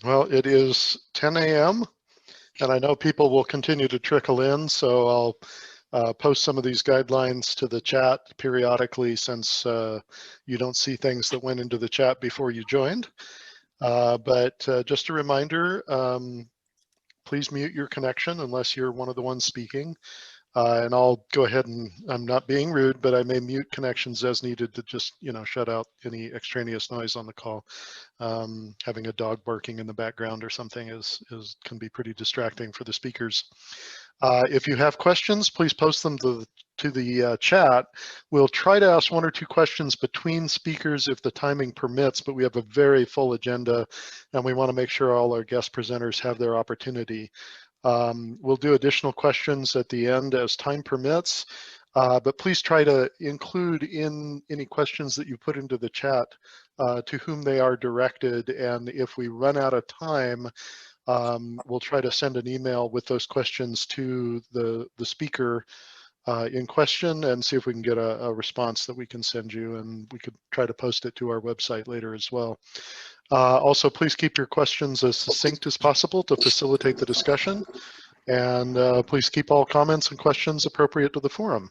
Well, it is 10 a.m. and I know people will continue to trickle in, so I'll post some of these guidelines to the chat periodically since you don't see things that went into the chat before you joined. But just a reminder, please mute your connection unless you're one of the ones speaking. And I'll go ahead and, I'm not being rude, but I may mute connections as needed to just, shut out any extraneous noise on the call. Having a dog barking in the background or something can be pretty distracting for the speakers. If you have questions, please post them to the chat. We'll try to ask 1 or 2 questions between speakers if the timing permits, but we have a very full agenda and we want to make sure all our guest presenters have their opportunity. We'll do additional questions at the end as time permits, but please try to include in any questions that you put into the chat to whom they are directed, and if we run out of time, we'll try to send an email with those questions to the speaker in question and see if we can get a response that we can send you, and we could try to post it to our website later as well. Also, please keep your questions as succinct as possible to facilitate the discussion, and please keep all comments and questions appropriate to the forum.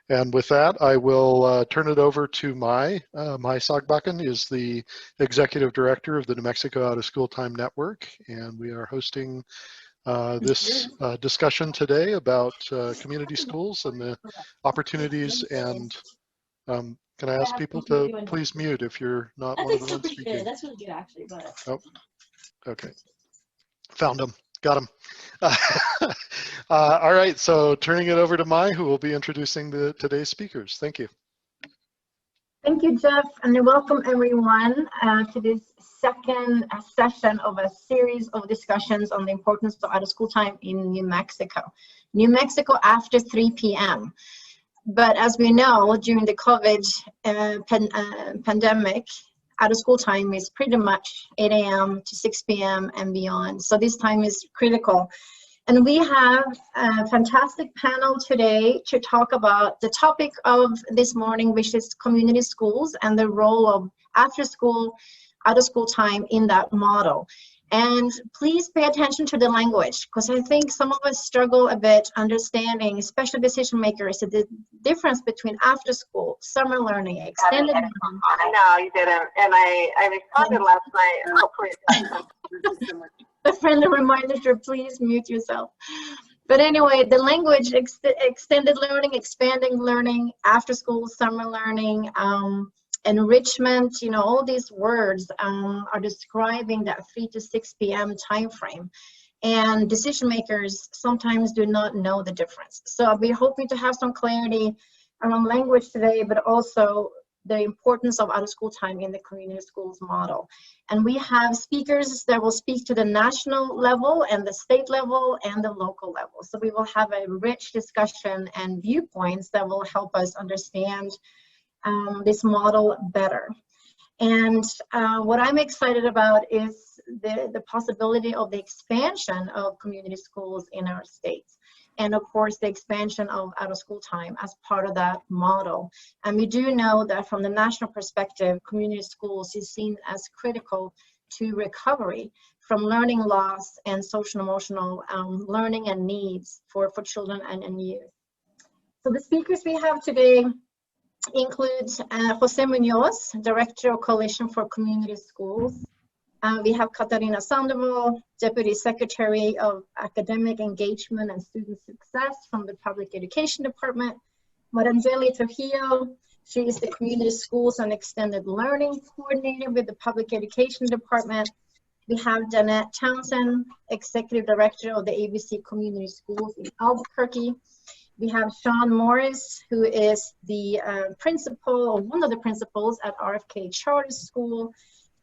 And with that, I will turn it over to Mai Sagbakken is the Executive Director of the New Mexico Out of School Time Network, and we are hosting this discussion today about community schools and the opportunities. And can I ask people to please mute if you're not one of the ones speaking? That's really good, actually. But oh, okay, found them, got them. All right, so turning it over to Mai, who will be introducing today's speakers. Thank you. Thank you, Jeff, and welcome everyone to this second session of a series of discussions on the importance of out-of-school time in New Mexico. New Mexico after 3 p.m. But as we know, during the COVID pandemic, out-of-school time is pretty much 8 a.m. to 6 p.m. and beyond. So this time is critical. And we have a fantastic panel today to talk about the topic of this morning, which is community schools and the role of after-school, out-of-school time in that model. And please pay attention to the language, because I think some of us struggle a bit understanding, especially decision makers, the difference between after school, summer learning, extended learning. I know you didn't, and I responded last night, and hopefully a friendly reminder to please mute yourself. But anyway, the language, extended learning, expanding learning, after school, summer learning, enrichment, all these words are describing that 3 to 6 p.m. time frame, and decision makers sometimes do not know the difference. So we're hoping to have some clarity around language today, but also the importance of out-of-school time in the community schools model. And we have speakers that will speak to the national level and the state level and the local level. So we will have a rich discussion and viewpoints that will help us understand this model better. And what I'm excited about is the possibility of the expansion of community schools in our states. And of course, the expansion of out-of-school time as part of that model. And we do know that from the national perspective, community schools is seen as critical to recovery from learning loss and social emotional learning and needs for children and youth. So the speakers we have today includes José Muñoz, Director of Coalition for Community Schools. We have Katarina Sandoval, Deputy Secretary of Academic Engagement and Student Success from the Public Education Department. Marangellie Trujillo, she is the Community Schools and Extended Learning Coordinator with the Public Education Department. We have Danette Townsend, Executive Director of the ABC Community Schools in Albuquerque. We have Shawn Morris, who is the principal, or one of the principals at RFK Charter School.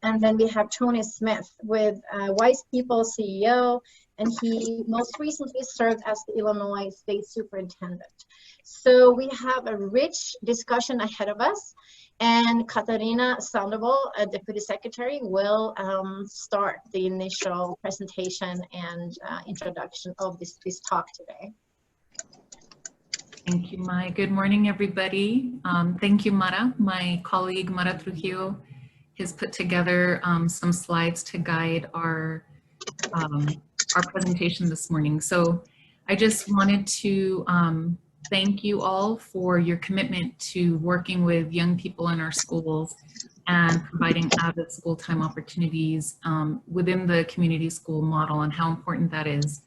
And then we have Tony Smith with Whyspeople CEO, and he most recently served as the Illinois State Superintendent. So we have a rich discussion ahead of us, and Katarina Sandoval, Deputy Secretary, will start the initial presentation and introduction of this talk today. Thank you, Mai. Good morning, everybody. Thank you, Mara. My colleague, Mara Trujillo, has put together some slides to guide our presentation this morning. So I just wanted to thank you all for your commitment to working with young people in our schools and providing added school time opportunities within the community school model and how important that is.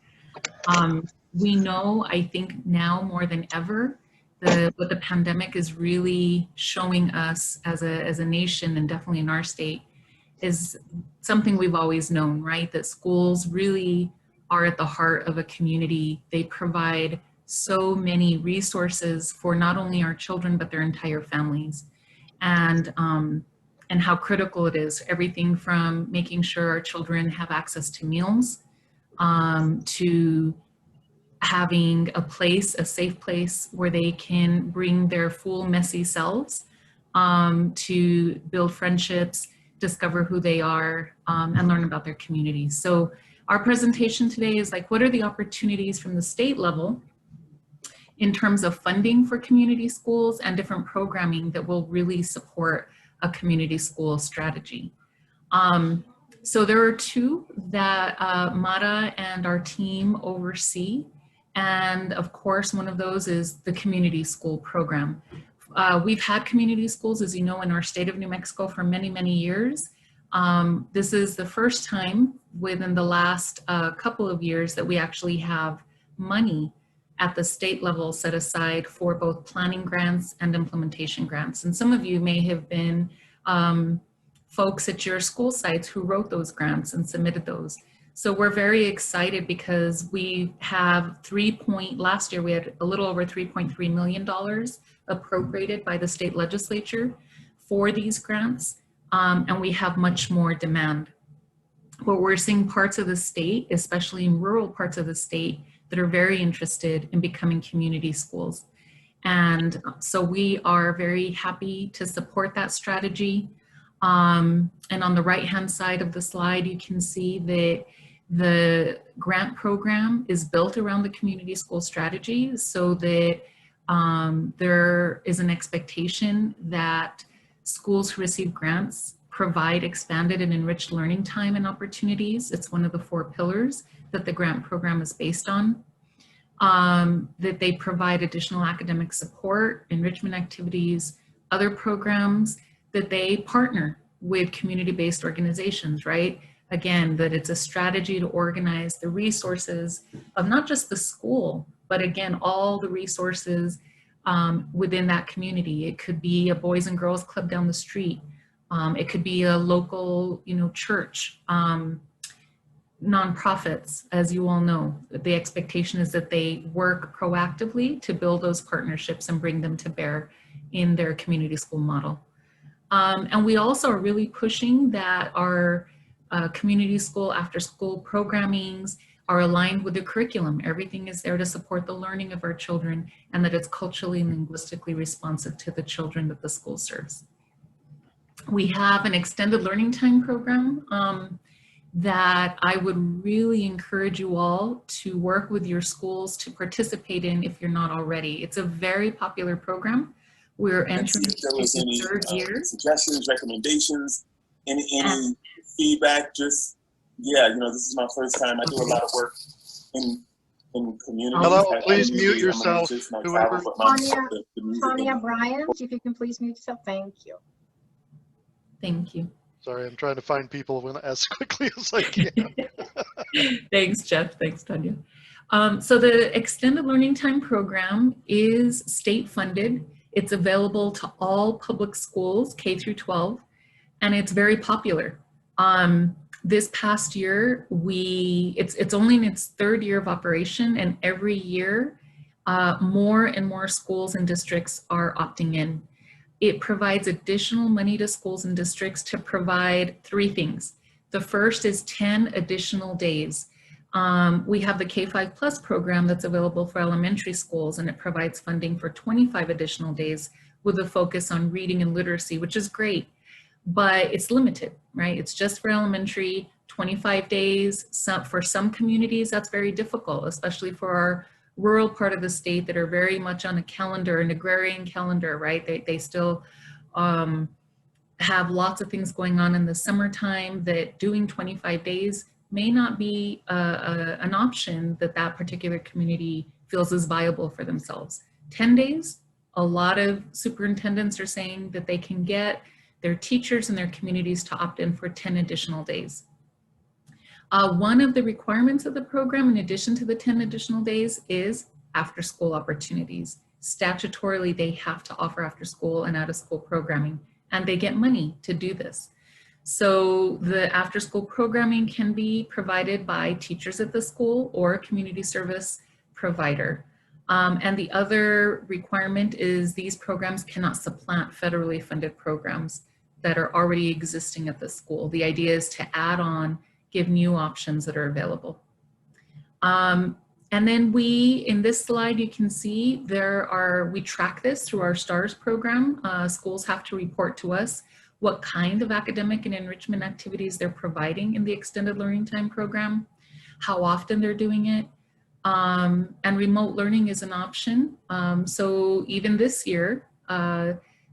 We know, I think now more than ever, what the pandemic is really showing us as a nation, and definitely in our state, is something we've always known, right? That schools really are at the heart of a community. They provide so many resources for not only our children, but their entire families. And how critical it is, everything from making sure our children have access to meals, to having a place, a safe place where they can bring their full messy selves, to build friendships, discover who they are, and learn about their communities. So our presentation today is like, what are the opportunities from the state level in terms of funding for community schools and different programming that will really support a community school strategy. So there are two that Mara and our team oversee. And of course, one of those is the community school program. We've had community schools, as you know, in our state of New Mexico for many, many years. This is the first time within the last couple of years that we actually have money at the state level set aside for both planning grants and implementation grants. And some of you may have been folks at your school sites who wrote those grants and submitted those. So we're very excited because we have last year we had a little over $3.3 million appropriated by the state legislature for these grants, and we have much more demand. But we're seeing parts of the state, especially in rural parts of the state, that are very interested in becoming community schools. And so we are very happy to support that strategy. And on the right-hand side of the slide, you can see that the grant program is built around the community school strategy so that there is an expectation that schools who receive grants provide expanded and enriched learning time and opportunities. It's one of the 4 pillars that the grant program is based on. That they provide additional academic support, enrichment activities, other programs, that they partner with community-based organizations, right? Again, that it's a strategy to organize the resources of not just the school, but again, all the resources within that community. It could be a Boys and Girls Club down the street. It could be a local, church, nonprofits, as you all know. The expectation is that they work proactively to build those partnerships and bring them to bear in their community school model. And we also are really pushing that our community school after school programmings are aligned with the curriculum. Everything is there to support the learning of our children, and that it's culturally and linguistically responsive to the children that the school serves. We have an extended learning time program that I would really encourage you all to work with your schools to participate in if you're not already. It's a very popular program. We're entering the 3rd year. Suggestions, recommendations, any feedback, just, this is my first time. I do a lot of work in community. Hello, please mute yourself, whoever. Tanya Bryant, if you can please mute yourself, thank you. Thank you. Sorry, I'm trying to find people as quickly as I can. Thanks, Jeff. Thanks, Tanya. So the Extended Learning Time program is state funded. It's available to all public schools, K through 12, and it's very popular. This past year, it's only in its 3rd year of operation, and every year, more and more schools and districts are opting in. It provides additional money to schools and districts to provide 3 things. The first is 10 additional days. We have the K5 Plus program that's available for elementary schools, and it provides funding for 25 additional days with a focus on reading and literacy, which is great, but it's limited, right? It's just for elementary, 25 days. For some communities, that's very difficult, especially for our rural part of the state that are very much on a calendar, an agrarian calendar, right? They still have lots of things going on in the summertime, that doing 25 days may not be an option that that particular community feels is viable for themselves. 10 days, a lot of superintendents are saying that they can get their teachers and their communities to opt in for 10 additional days. One of the requirements of the program, in addition to the 10 additional days, is after school opportunities. Statutorily, they have to offer after school and out of school programming, and they get money to do this. So the after school programming can be provided by teachers at the school or a community service provider. And the other requirement is these programs cannot supplant federally funded programs that are already existing at the school. The idea is to add on, give new options that are available. And then in this slide, you can see we track this through our STARS program. Schools have to report to us what kind of academic and enrichment activities they're providing in the extended learning time program, how often they're doing it, and remote learning is an option. So even this year,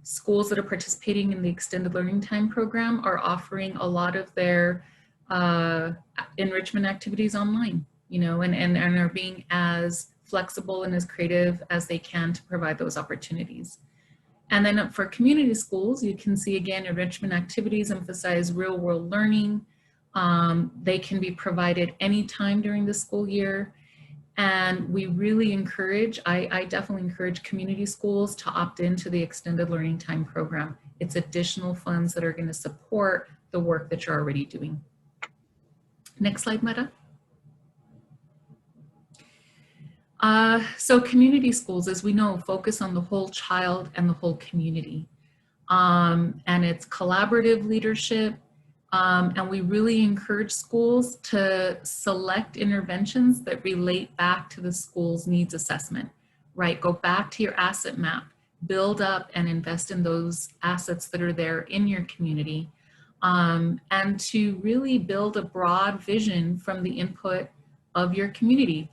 schools that are participating in the extended learning time program are offering a lot of their enrichment activities online, you know, and are being as flexible and as creative as they can to provide those opportunities. And then for community schools, you can see again, enrichment activities emphasize real world learning. They can be provided anytime during the school year. And we really encourage, I definitely encourage community schools to opt into the extended learning time program. It's additional funds that are going to support the work that you're already doing. Next slide, Meta. So community schools, as we know, focus on the whole child and the whole community. And it's collaborative leadership. And we really encourage schools to select interventions that relate back to the school's needs assessment, right? Go back to your asset map, build up and invest in those assets that are there in your community. And to really build a broad vision from the input of your community,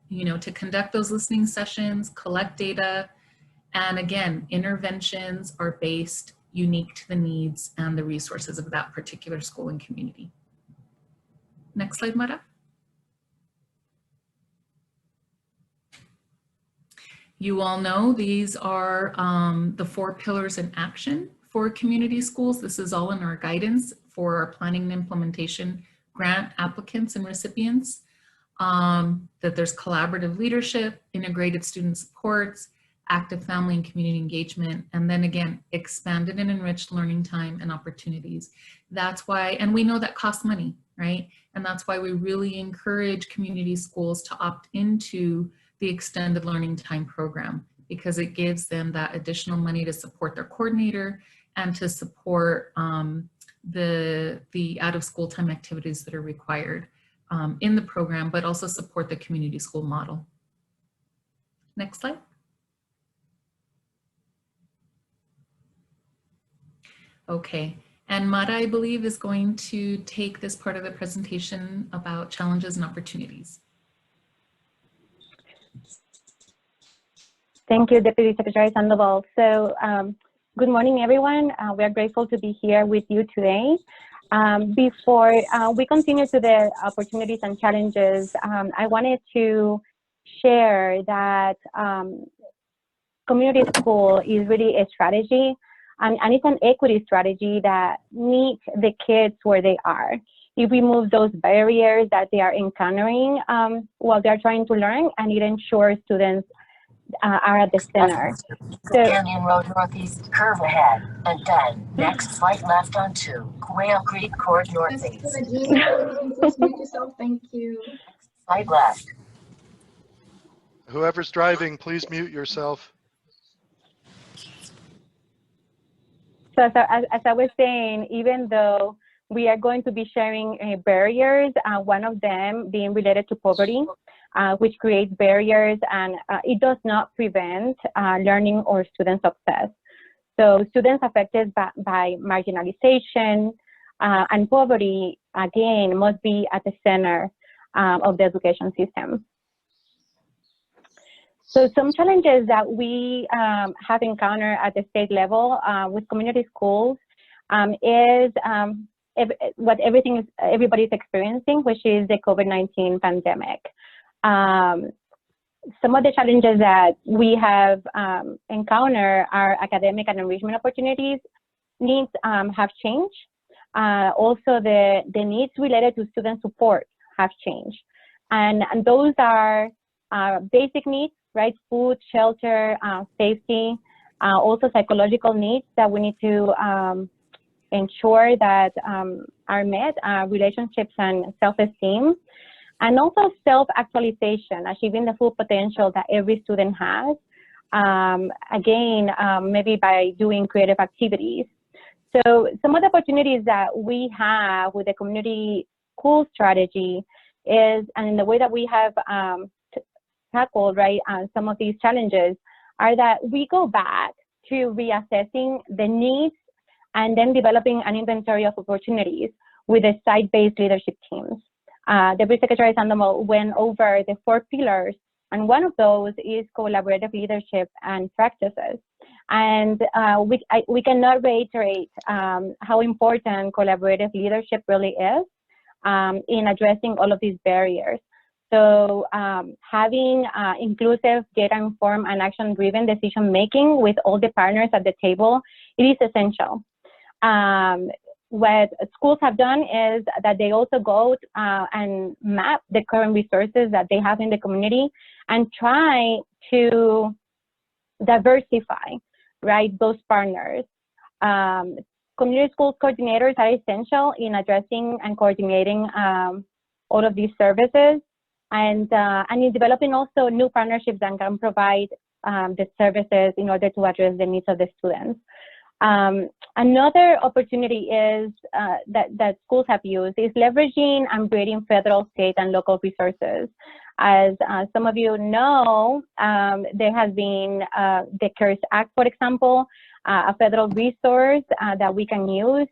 you know, to conduct those listening sessions, collect data, and again, interventions are based unique to the needs and the resources of that particular school and community. Next slide, Mara. You all know these are the 4 pillars in action for community schools. This is all in our guidance for our planning and implementation grant applicants and recipients. That there's collaborative leadership, integrated student supports, active family and community engagement, and then again, expanded and enriched learning time and opportunities. That's why, and we know that costs money, right? And that's why we really encourage community schools to opt into the extended learning time program, because it gives them that additional money to support their coordinator and to support the out of school time activities that are required in the program, but also support the community school model. Next slide. Okay, and Mara, I believe, is going to take this part of the presentation about challenges and opportunities. Thank you, Deputy Secretary Sandoval. So good morning, everyone. We are grateful to be here with you today. Before we continue to the opportunities and challenges, I wanted to share that community school is really a strategy, and it's an equity strategy that meets the kids where they are. It removes those barriers that they are encountering while they're trying to learn, and it ensures students are at the center. So, Canyon Road Northeast, curve ahead, and then next slight left onto Quail Creek Court Northeast. Thank you. Slight left. Whoever's driving, please mute yourself. So as I was saying, even though we are going to be sharing barriers, one of them being related to poverty, which creates barriers, and it does not prevent learning or student success. So students affected by marginalization and poverty, again, must be at the center of the education system. So some challenges that we have encountered at the state level with community schools is what everybody's experiencing, which is the COVID-19 pandemic. Some of the challenges that we have encountered are academic and enrichment opportunities. Needs have changed. Also, the needs related to student support have changed. And those are basic needs, right? Food, shelter, safety, also psychological needs that we need to ensure that are met, relationships and self-esteem, and also self-actualization, achieving the full potential that every student has, again, maybe by doing creative activities. So some of the opportunities that we have with the community school strategy is, and the way that we have tackled, right, some of these challenges are that we go back to reassessing the needs and then developing an inventory of opportunities with the site-based leadership teams. Deputy Secretary Sandoval went over the 4 pillars, and one of those is collaborative leadership and practices. And we cannot reiterate how important collaborative leadership really is in addressing all of these barriers. So having inclusive, data-informed, and action-driven decision-making with all the partners at the table, it is essential. What schools have done is that they also go and map the current resources that they have in the community and try to diversify, right, those partners. Community school coordinators are essential in addressing and coordinating all of these services, and in developing also new partnerships that can provide the services in order to address the needs of the students. Another opportunity is that schools have used is leveraging and creating federal, state, and local resources. As some of you know, there has been the CARES Act, for example, a federal resource that we can use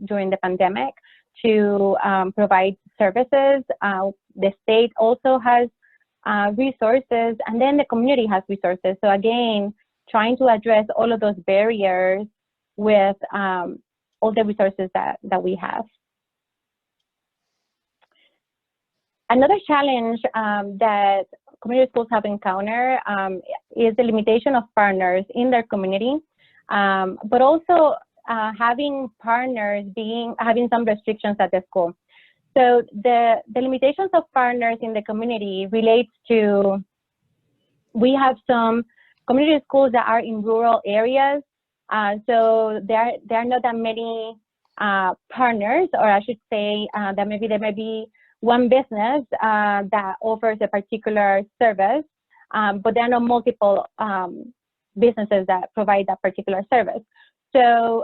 during the pandemic to provide services. The state also has resources, and then the community has resources. So again, trying to address all of those barriers with all the resources that we have. Another challenge that community schools have encountered is the limitation of partners in their community, but also having partners having some restrictions at the school. So the limitations of partners in the community relates to, we have some community schools that are in rural areas, so there are not that many partners, or I should say that maybe there may be one business that offers a particular service, but there are not multiple businesses that provide that particular service. So,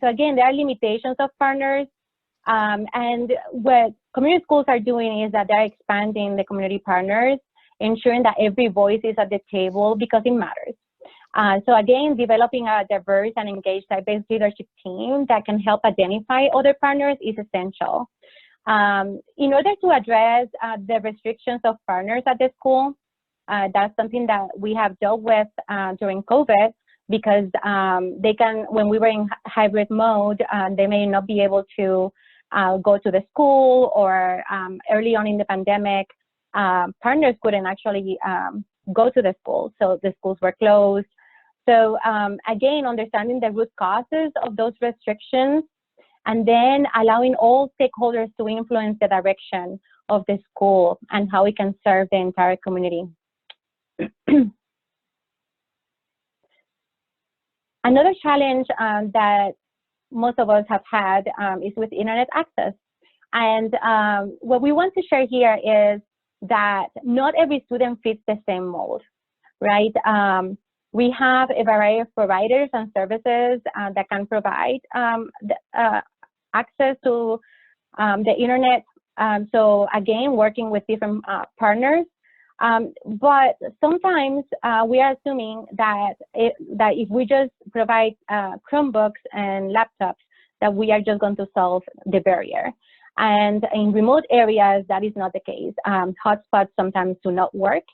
so again, there are limitations of partners, and what community schools are doing is that they're expanding the community partners, ensuring that every voice is at the table because it matters. So again, developing a diverse and engaged site-based leadership team that can help identify other partners is essential. In order to address the restrictions of partners at the school, that's something that we have dealt with during COVID, because they can, when we were in hybrid mode, they may not be able to go to the school, or early on in the pandemic, partners couldn't actually go to the school, so the schools were closed. So again, understanding the root causes of those restrictions, and then allowing all stakeholders to influence the direction of the school and how it can serve the entire community. Another challenge that most of us have had is with internet access. And what we want to share here is that not every student fits the same mold, right? We have a variety of providers and services that can provide access to the internet. So again, working with different partners. But sometimes we are assuming that if we just provide Chromebooks and laptops, that we are just going to solve the barrier. And in remote areas, that is not the case. Hotspots sometimes do not work.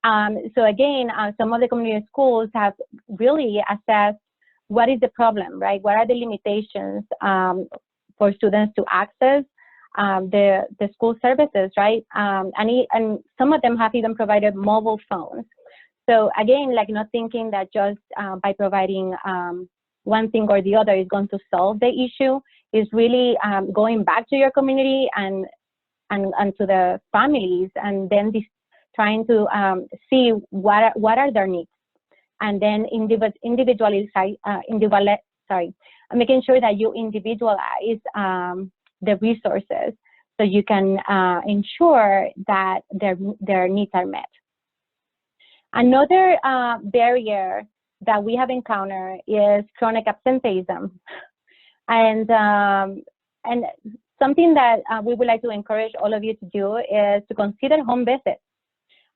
So again, some of the community schools have really assessed what is the problem, right? What are the limitations for students to access the school services, right? And some of them have even provided mobile phones. So again, like not thinking that just by providing one thing or the other is going to solve the issue, is really going back to your community and to the families, and then trying to see what are their needs, and then making sure that you individualize the resources so you can ensure that their needs are met. Another barrier that we have encountered is chronic absenteeism, and something that we would like to encourage all of you to do is to consider home visits.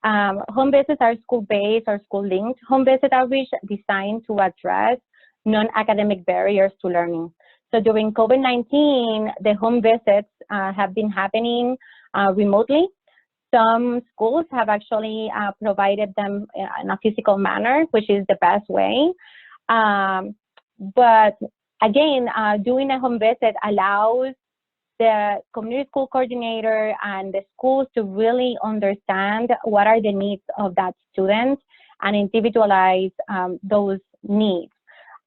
Home visits are school-based or school-linked home visit outreach designed to address non-academic barriers to learning. So during COVID-19, the home visits have been happening remotely. Some schools have actually provided them in a physical manner, which is the best way. But again, doing a home visit allows the community school coordinator and the schools to really understand what are the needs of that student and individualize those needs.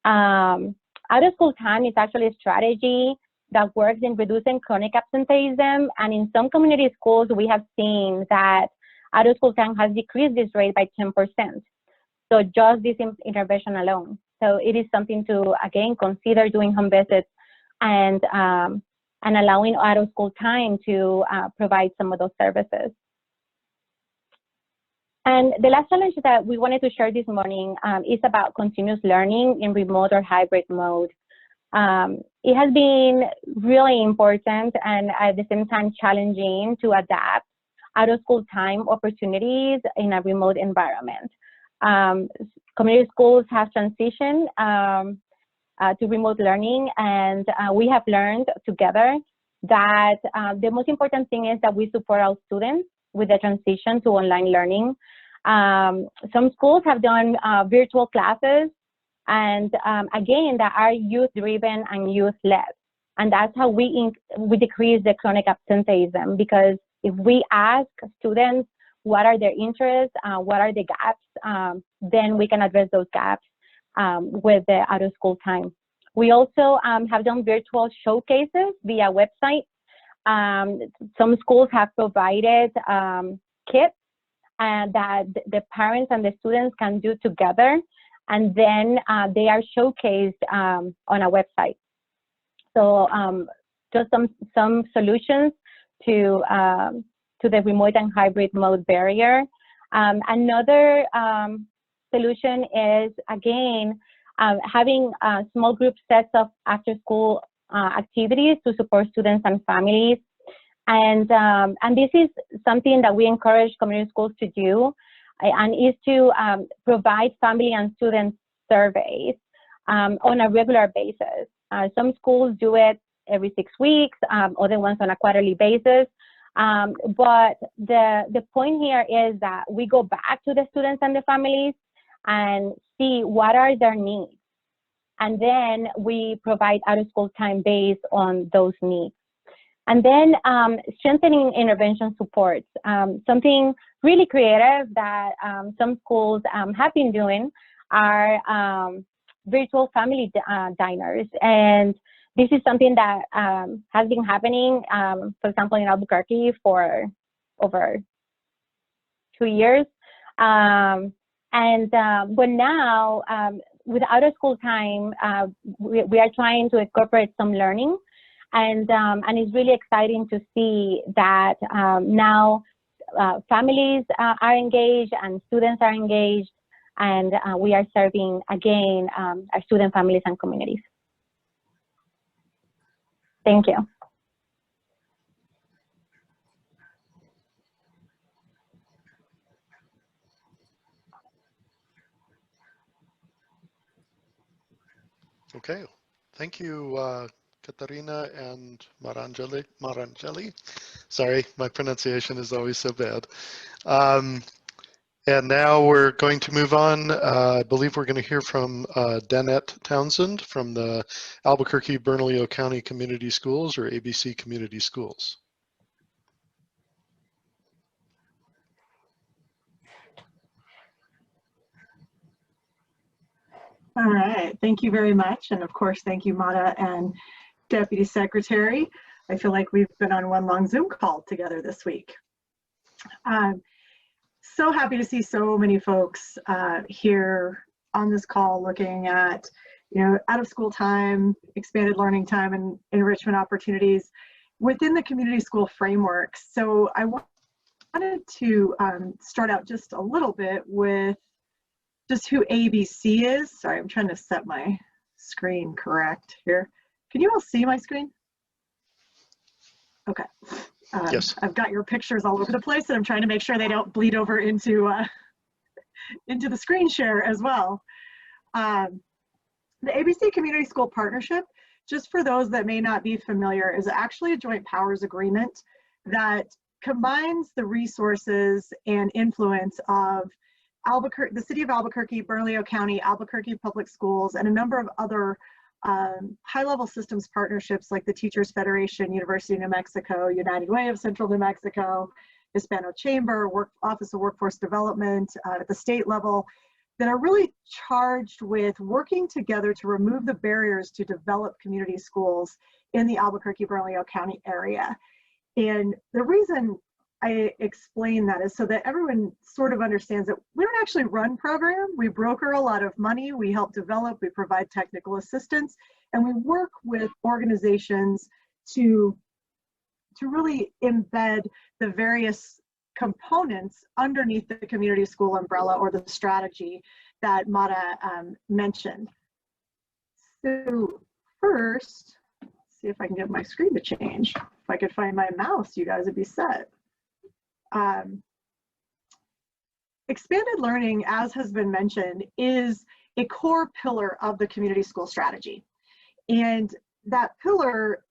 Out of school time is actually a strategy that works in reducing chronic absenteeism, and in some community schools we have seen that out of school time has decreased this rate by 10%. So just this intervention alone. So it is something to, again, consider doing home visits and allowing out of school time to provide some of those services. And the last challenge that we wanted to share this morning is about continuous learning in remote or hybrid mode. It has been really important and at the same time challenging to adapt out of school time opportunities in a remote environment. Community schools have transitioned to remote learning, and we have learned together that the most important thing is that we support our students with the transition to online learning. Some schools have done virtual classes, and again, that are youth-driven and youth-led. And that's how we decrease the chronic absenteeism, because if we ask students what are their interests, what are the gaps, then we can address those gaps with the out-of-school time. We also have done virtual showcases via website. Some schools have provided kits that the parents and the students can do together, and then they are showcased on a website. So just some solutions to the remote and hybrid mode barrier. Another solution is, again, having small group sets of after-school activities to support students and families. And this is something that we encourage community schools to do, and is to provide family and student surveys on a regular basis. Some schools do it every 6 weeks, other ones on a quarterly basis. But the point here is that we go back to the students and the families and see what are their needs. And then we provide out-of-school time based on those needs. And then strengthening intervention supports. Something really creative that some schools have been doing are virtual family diners. And this is something that has been happening, for example, in Albuquerque for over 2 years. But now, with out-of-school time, we are trying to incorporate some learning. And it's really exciting to see that now families are engaged and students are engaged, and we are serving, again, our student families and communities. Thank you. Okay, thank you, Katarina and Marangellie. Sorry, my pronunciation is always so bad. And now we're going to move on. I believe we're going to hear from Danette Townsend from the Albuquerque Bernalillo County Community Schools, or ABC Community Schools. All right, thank you very much. And of course, thank you, Mata and Deputy Secretary. I feel like we've been on one long Zoom call together this week. So happy to see so many folks here on this call looking at, out of school time, expanded learning time, and enrichment opportunities within the community school framework. So I wanted to start out just a little bit with just who ABC is. Sorry, I'm trying to set my screen correct here. Can you all see my screen? Okay. Yes. I've got your pictures all over the place, and I'm trying to make sure they don't bleed over into the screen share as well. The ABC Community School Partnership, just for those that may not be familiar, is actually a joint powers agreement that combines the resources and influence of Albuquerque, the city of Albuquerque, Bernalillo County, Albuquerque Public Schools, and a number of other high-level systems partnerships like the Teachers Federation, University of New Mexico, United Way of Central New Mexico, Hispano Chamber, Office of Workforce Development at the state level, that are really charged with working together to remove the barriers to develop community schools in the Albuquerque-Bernalillo County area. And the reason I explain that is so that everyone sort of understands that we don't actually run program. We broker a lot of money, we help develop, we provide technical assistance, and we work with organizations to really embed the various components underneath the community school umbrella or the strategy that Mata mentioned. So first, let's see if I can get my screen to change. If I could find my mouse, you guys would be set. Expanded learning, as has been mentioned, is a core pillar of the community school strategy. And that pillar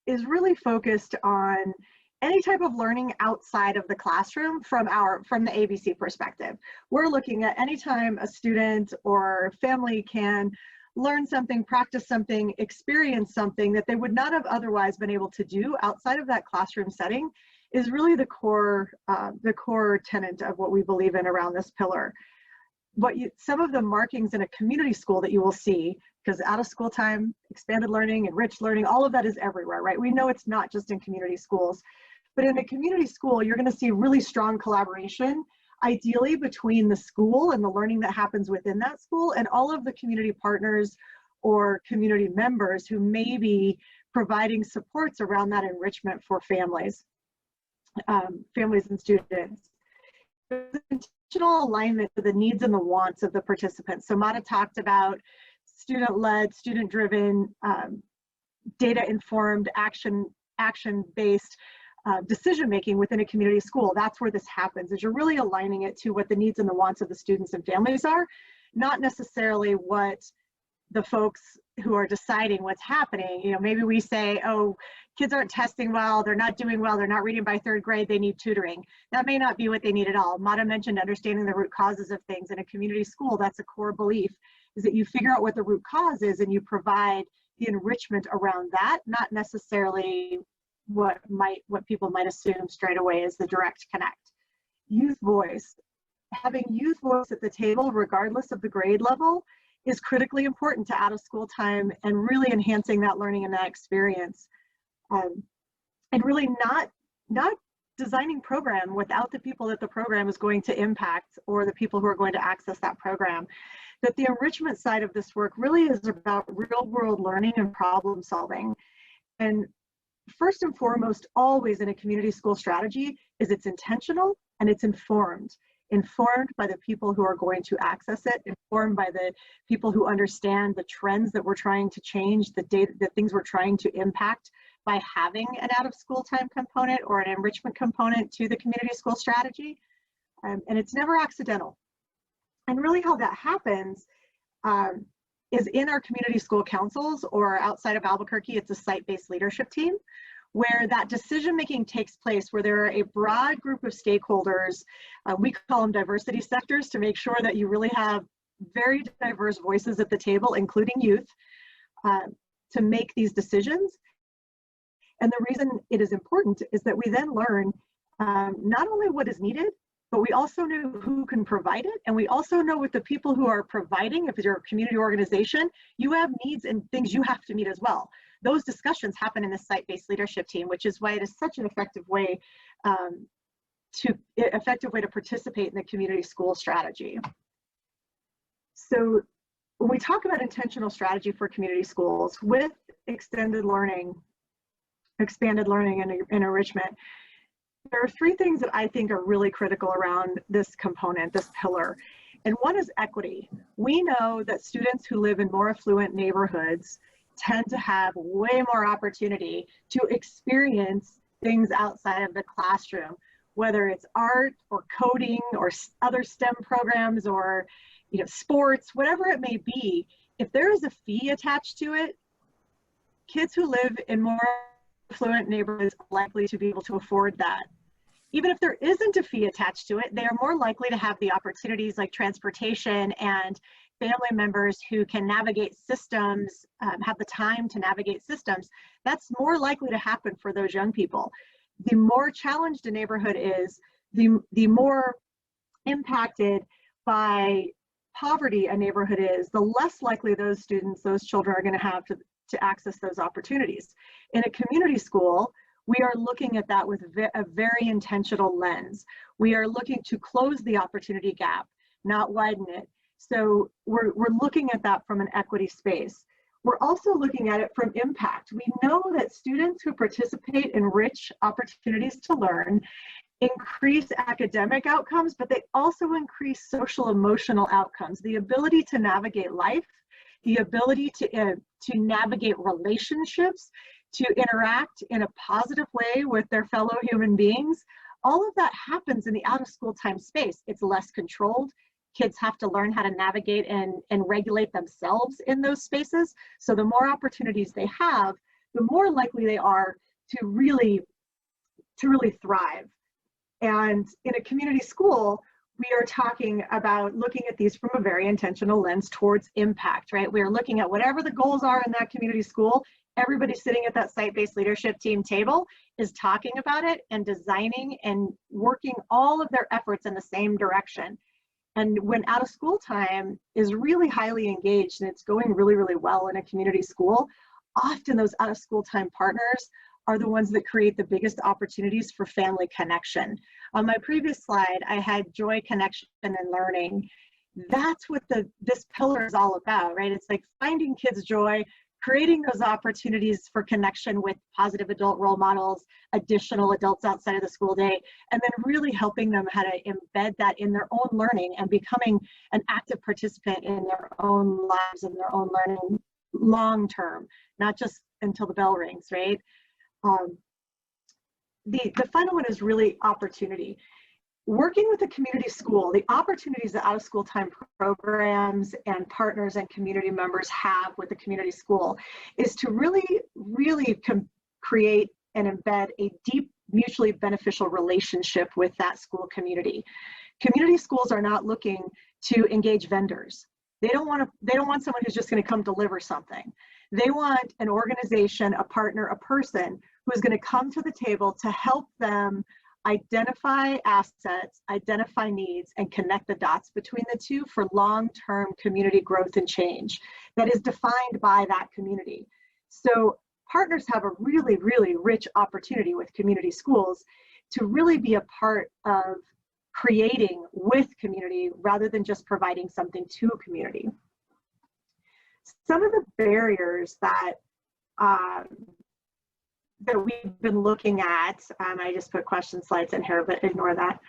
is really focused on any type of learning outside of the classroom from the ABC perspective. We're looking at any time a student or family can learn something, practice something, experience something that they would not have otherwise been able to do outside of that classroom setting is really the core tenet of what we believe in around this pillar. Some of the markings in a community school that you will see, because out of school time, expanded learning, enriched learning, all of that is everywhere, right? We know it's not just in community schools, but in a community school, you're gonna see really strong collaboration, ideally between the school and the learning that happens within that school and all of the community partners or community members who may be providing supports around that enrichment for families. Families and students. There's intentional alignment to the needs and the wants of the participants. So Mata talked about student-led, student-driven, data-informed, action-based decision-making within a community school. That's where this happens, is you're really aligning it to what the needs and the wants of the students and families are, not necessarily what the folks who are deciding what's happening. Maybe we say, oh, kids aren't testing well, they're not doing well, they're not reading by 3rd grade, they need tutoring. That may not be what they need at all. Mata mentioned understanding the root causes of things. In a community school, that's a core belief, is that you figure out what the root cause is and you provide the enrichment around that, not necessarily what people might assume straight away is the direct connect. Youth voice. Having youth voice at the table, regardless of the grade level, is critically important to out of school time and really enhancing that learning and that experience. And really not designing program without the people that the program is going to impact or the people who are going to access that program. That the enrichment side of this work really is about real world learning and problem solving. And first and foremost, always in a community school strategy, is it's intentional and it's informed by the people who are going to access it, informed by the people who understand the trends that we're trying to change, the things we're trying to impact by having an out of school time component or an enrichment component to the community school strategy. And it's never accidental. And really how that happens is in our community school councils, or outside of Albuquerque, it's a site-based leadership team where that decision making takes place, where there are a broad group of stakeholders. We call them diversity sectors, to make sure that you really have very diverse voices at the table, including youth, to make these decisions. And the reason it is important is that we then learn not only what is needed, but we also know who can provide it. And we also know with the people who are providing, if you're a community organization, you have needs and things you have to meet as well. Those discussions happen in the site-based leadership team, which is why it is such an effective way to participate in the community school strategy. So when we talk about intentional strategy for community schools with extended learning, expanded learning and enrichment, there are three things that I think are really critical around this component, this pillar. And one is equity. We know that students who live in more affluent neighborhoods tend to have way more opportunity to experience things outside of the classroom, whether it's art or coding or other STEM programs or sports, whatever it may be. If there is a fee attached to it, kids who live in more affluent neighborhoods are likely to be able to afford that. Even if there isn't a fee attached to it, they are more likely to have the opportunities like transportation and family members who can navigate systems, have the time to navigate systems. That's more likely to happen for those young people. The more challenged a neighborhood is, the more impacted by poverty a neighborhood is, the less likely those students, those children are going to have to access those opportunities. In a community school, we are looking at that with a very intentional lens. We are looking to close the opportunity gap, not widen it. So we're looking at that from an equity space. We're also looking at it from impact. We know that students who participate in rich opportunities to learn increase academic outcomes, but they also increase social emotional outcomes, the ability to navigate life, the ability to navigate relationships, to interact in a positive way with their fellow human beings. All of that happens in the out of school time space. It's less controlled. Kids have to learn how to navigate and regulate themselves in those spaces. So the more opportunities they have, the more likely they are to really thrive. And in a community school, we are talking about looking at these from a very intentional lens towards impact, right? We're looking at whatever the goals are in that community school. Everybody sitting at that site-based leadership team table is talking about it and designing and working all of their efforts in the same direction. And when out of school time is really highly engaged and it's going really, really well in a community school, often those out of school time partners are the ones that create the biggest opportunities for family connection. On my previous slide, I had joy, connection, and learning. That's what this pillar is all about, right? It's like finding kids joy, creating those opportunities for connection with positive adult role models, additional adults outside of the school day, and then really helping them how to embed that in their own learning and becoming an active participant in their own lives and their own learning long term, not just until the bell rings, right? The final one is really opportunity. Working with a community school, the opportunities that out of school time programs and partners and community members have with the community school is to really create and embed a deep, mutually beneficial relationship with that school community. Community schools are not looking to engage vendors. They don't want someone who's just going to come deliver something. They want an organization, a partner, a person who is going to come to the table to help them identify assets, identify needs, and connect the dots between the two for long-term community growth and change that is defined by that community. So partners have a really, really rich opportunity with community schools to really be a part of creating with community rather than just providing something to community. Some of the barriers that we've been looking at, I just put question slides in here, but ignore that,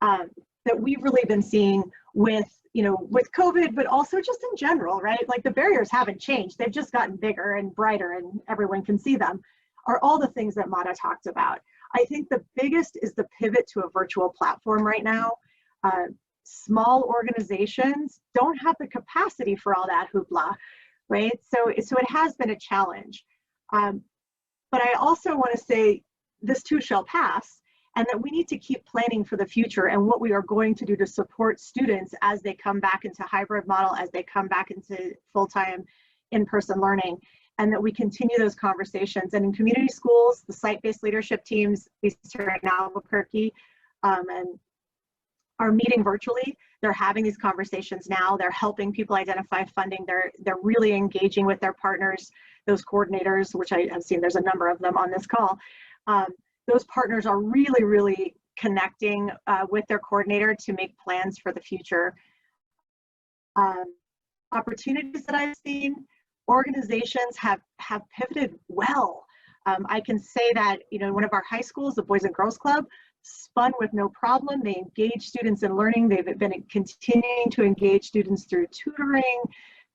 that we've really been seeing with COVID, but also just in general, right? Like the barriers haven't changed. They've just gotten bigger and brighter and everyone can see them, are all the things that Mata talked about. I think the biggest is the pivot to a virtual platform right now. Small organizations don't have the capacity for all that hoopla, right? So it has been a challenge. But I also want to say this too shall pass, and that we need to keep planning for the future and what we are going to do to support students as they come back into hybrid model, as they come back into full-time in-person learning, and that we continue those conversations. And in community schools, the site-based leadership teams based here in Albuquerque and are meeting virtually. They're having these conversations now. They're helping people identify funding. They're really engaging with their partners, those coordinators, which I have seen there's a number of them on this call. Those partners are really, really connecting with their coordinator to make plans for the future. Opportunities that I've seen, organizations have pivoted well. I can say that, you know, one of our high schools, the Boys and Girls Club, spun with no problem. They engage students in learning. They've been continuing to engage students through tutoring,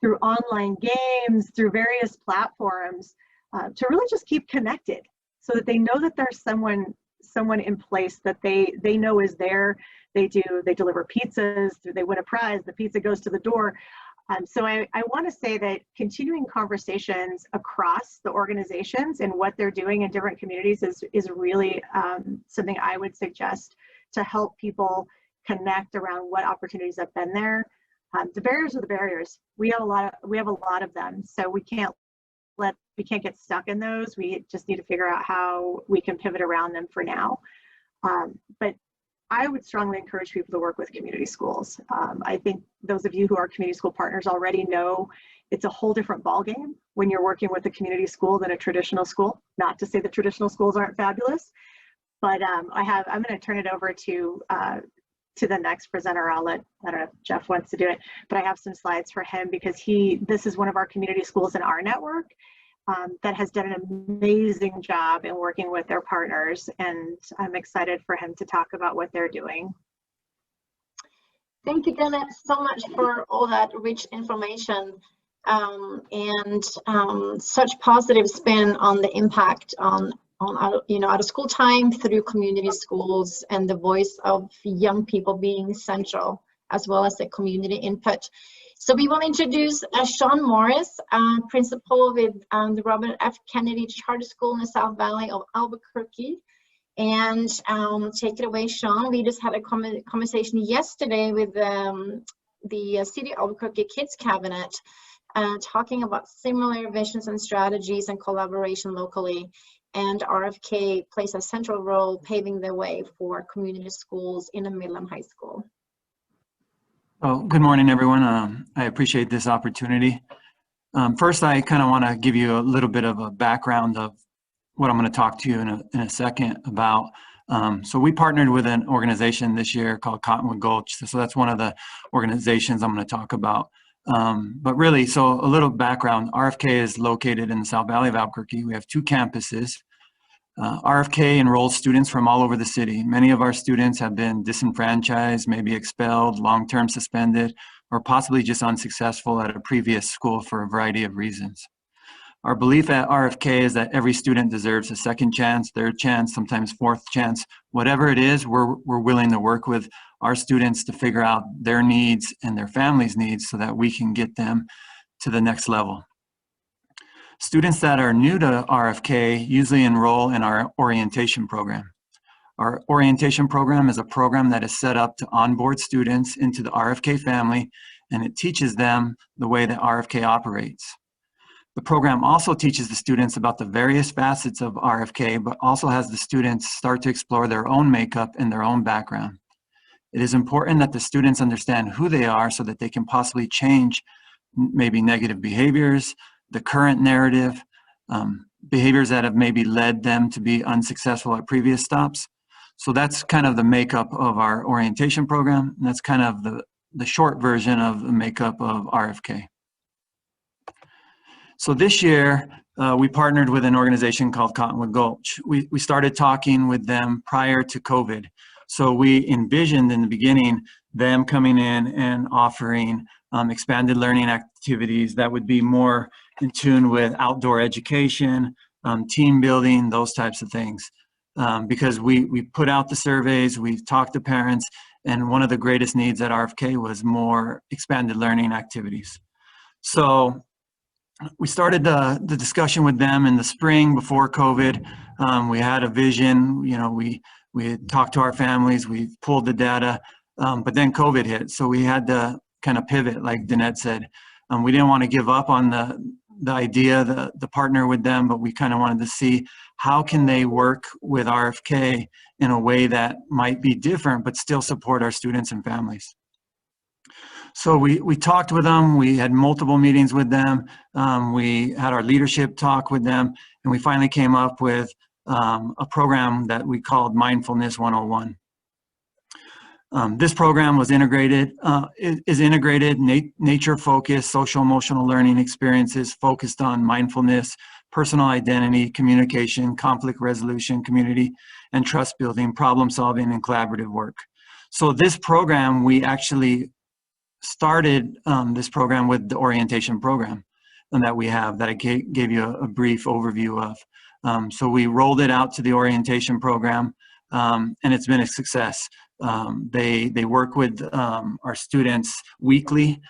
through online games, through various platforms, to really just keep connected so that they know that there's someone in place that they know is there. They deliver pizzas, they win a prize, the pizza goes to the door. So I want to say that continuing conversations across the organizations and what they're doing in different communities is really something I would suggest to help people connect around what opportunities have been there. The barriers are the barriers. We have a lot of them, so we can't get stuck in those. We just need to figure out how we can pivot around them for now. But I would strongly encourage people to work with community schools. I think those of you who are community school partners already know it's a whole different ballgame when you're working with a community school than a traditional school. Not to say that traditional schools aren't fabulous, but I'm going to turn it over to the next presenter. I don't know if Jeff wants to do it, but I have some slides for him because this is one of our community schools in our network that has done an amazing job in working with their partners, and I'm excited for him to talk about what they're doing. Thank you, Danette, so much for all that rich information and such positive spin on the impact on out of school time through community schools and the voice of young people being central, as well as the community input. So we want to introduce Shawn Morris, principal with the Robert F. Kennedy Charter School in the South Valley of Albuquerque. And take it away, Shawn. We just had a conversation yesterday with the City of Albuquerque Kids Cabinet, talking about similar visions and strategies and collaboration locally. And RFK plays a central role paving the way for community schools in a middle and high school. Well, good morning, everyone. I appreciate this opportunity. First, I kind of want to give you a little bit of a background of what I'm going to talk to you in a second about. So we partnered with an organization this year called Cottonwood Gulch. So that's one of the organizations I'm going to talk about. But really, so a little background, RFK is located in the South Valley of Albuquerque. We have 2 campuses. RFK enrolls students from all over the city. Many of our students have been disenfranchised, maybe expelled, long-term suspended, or possibly just unsuccessful at a previous school for a variety of reasons. Our belief at RFK is that every student deserves a second chance, third chance, sometimes fourth chance. Whatever it is, we're willing to work with our students to figure out their needs and their families' needs so that we can get them to the next level. Students that are new to RFK usually enroll in our orientation program. Our orientation program is a program that is set up to onboard students into the RFK family, and it teaches them the way that RFK operates. The program also teaches the students about the various facets of RFK, but also has the students start to explore their own makeup and their own background. It is important that the students understand who they are so that they can possibly change maybe negative behaviors, the current narrative, behaviors that have maybe led them to be unsuccessful at previous stops. So that's kind of the makeup of our orientation program. And that's kind of the short version of the makeup of RFK. So this year, we partnered with an organization called Cottonwood Gulch. We started talking with them prior to COVID. So we envisioned in the beginning them coming in and offering expanded learning activities that would be more in tune with outdoor education, team building, those types of things. Because we put out the surveys, we talked to parents, and one of the greatest needs at RFK was more expanded learning activities. So we started the discussion with them in the spring before COVID. We had a vision, we had talked to our families, we pulled the data, but then COVID hit. So we had to kind of pivot, like Danette said. We didn't want to give up on the idea, the partner with them, but we kind of wanted to see how can they work with RFK in a way that might be different, but still support our students and families. So we talked with them, we had multiple meetings with them, we had our leadership talk with them, and we finally came up with a program that we called Mindfulness 101. This program was integrated, nature-focused, social-emotional learning experiences focused on mindfulness, personal identity, communication, conflict resolution, community, and trust building, problem solving, and collaborative work. So this program, we actually started this program with the orientation program that we have, that I gave you a brief overview of. So we rolled it out to the orientation program, and it's been a success. They work with our students weekly.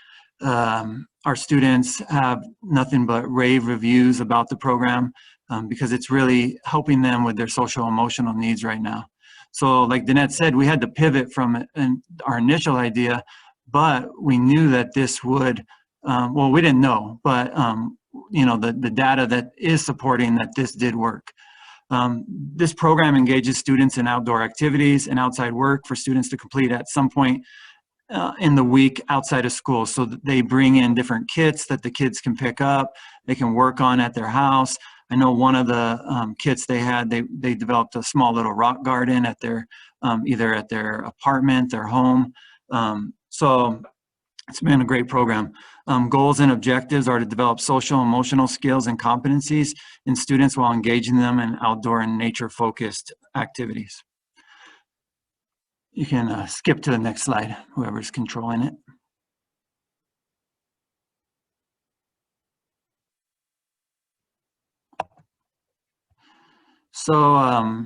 Our students have nothing but rave reviews about the program because it's really helping them with their social emotional needs right now. So like Danette said, we had to pivot from our initial idea, but we knew that this would, well, we didn't know, but the data that is supporting that this did work. This program engages students in outdoor activities and outside work for students to complete at some point in the week outside of school. So that they bring in different kits that the kids can pick up, they can work on at their house. I know one of the kits they had, they developed a small little rock garden at their, either at their apartment, their home. So it's been a great program. Goals and objectives are to develop social, emotional skills and competencies in students while engaging them in outdoor and nature-focused activities. You can skip to the next slide, whoever's controlling it. So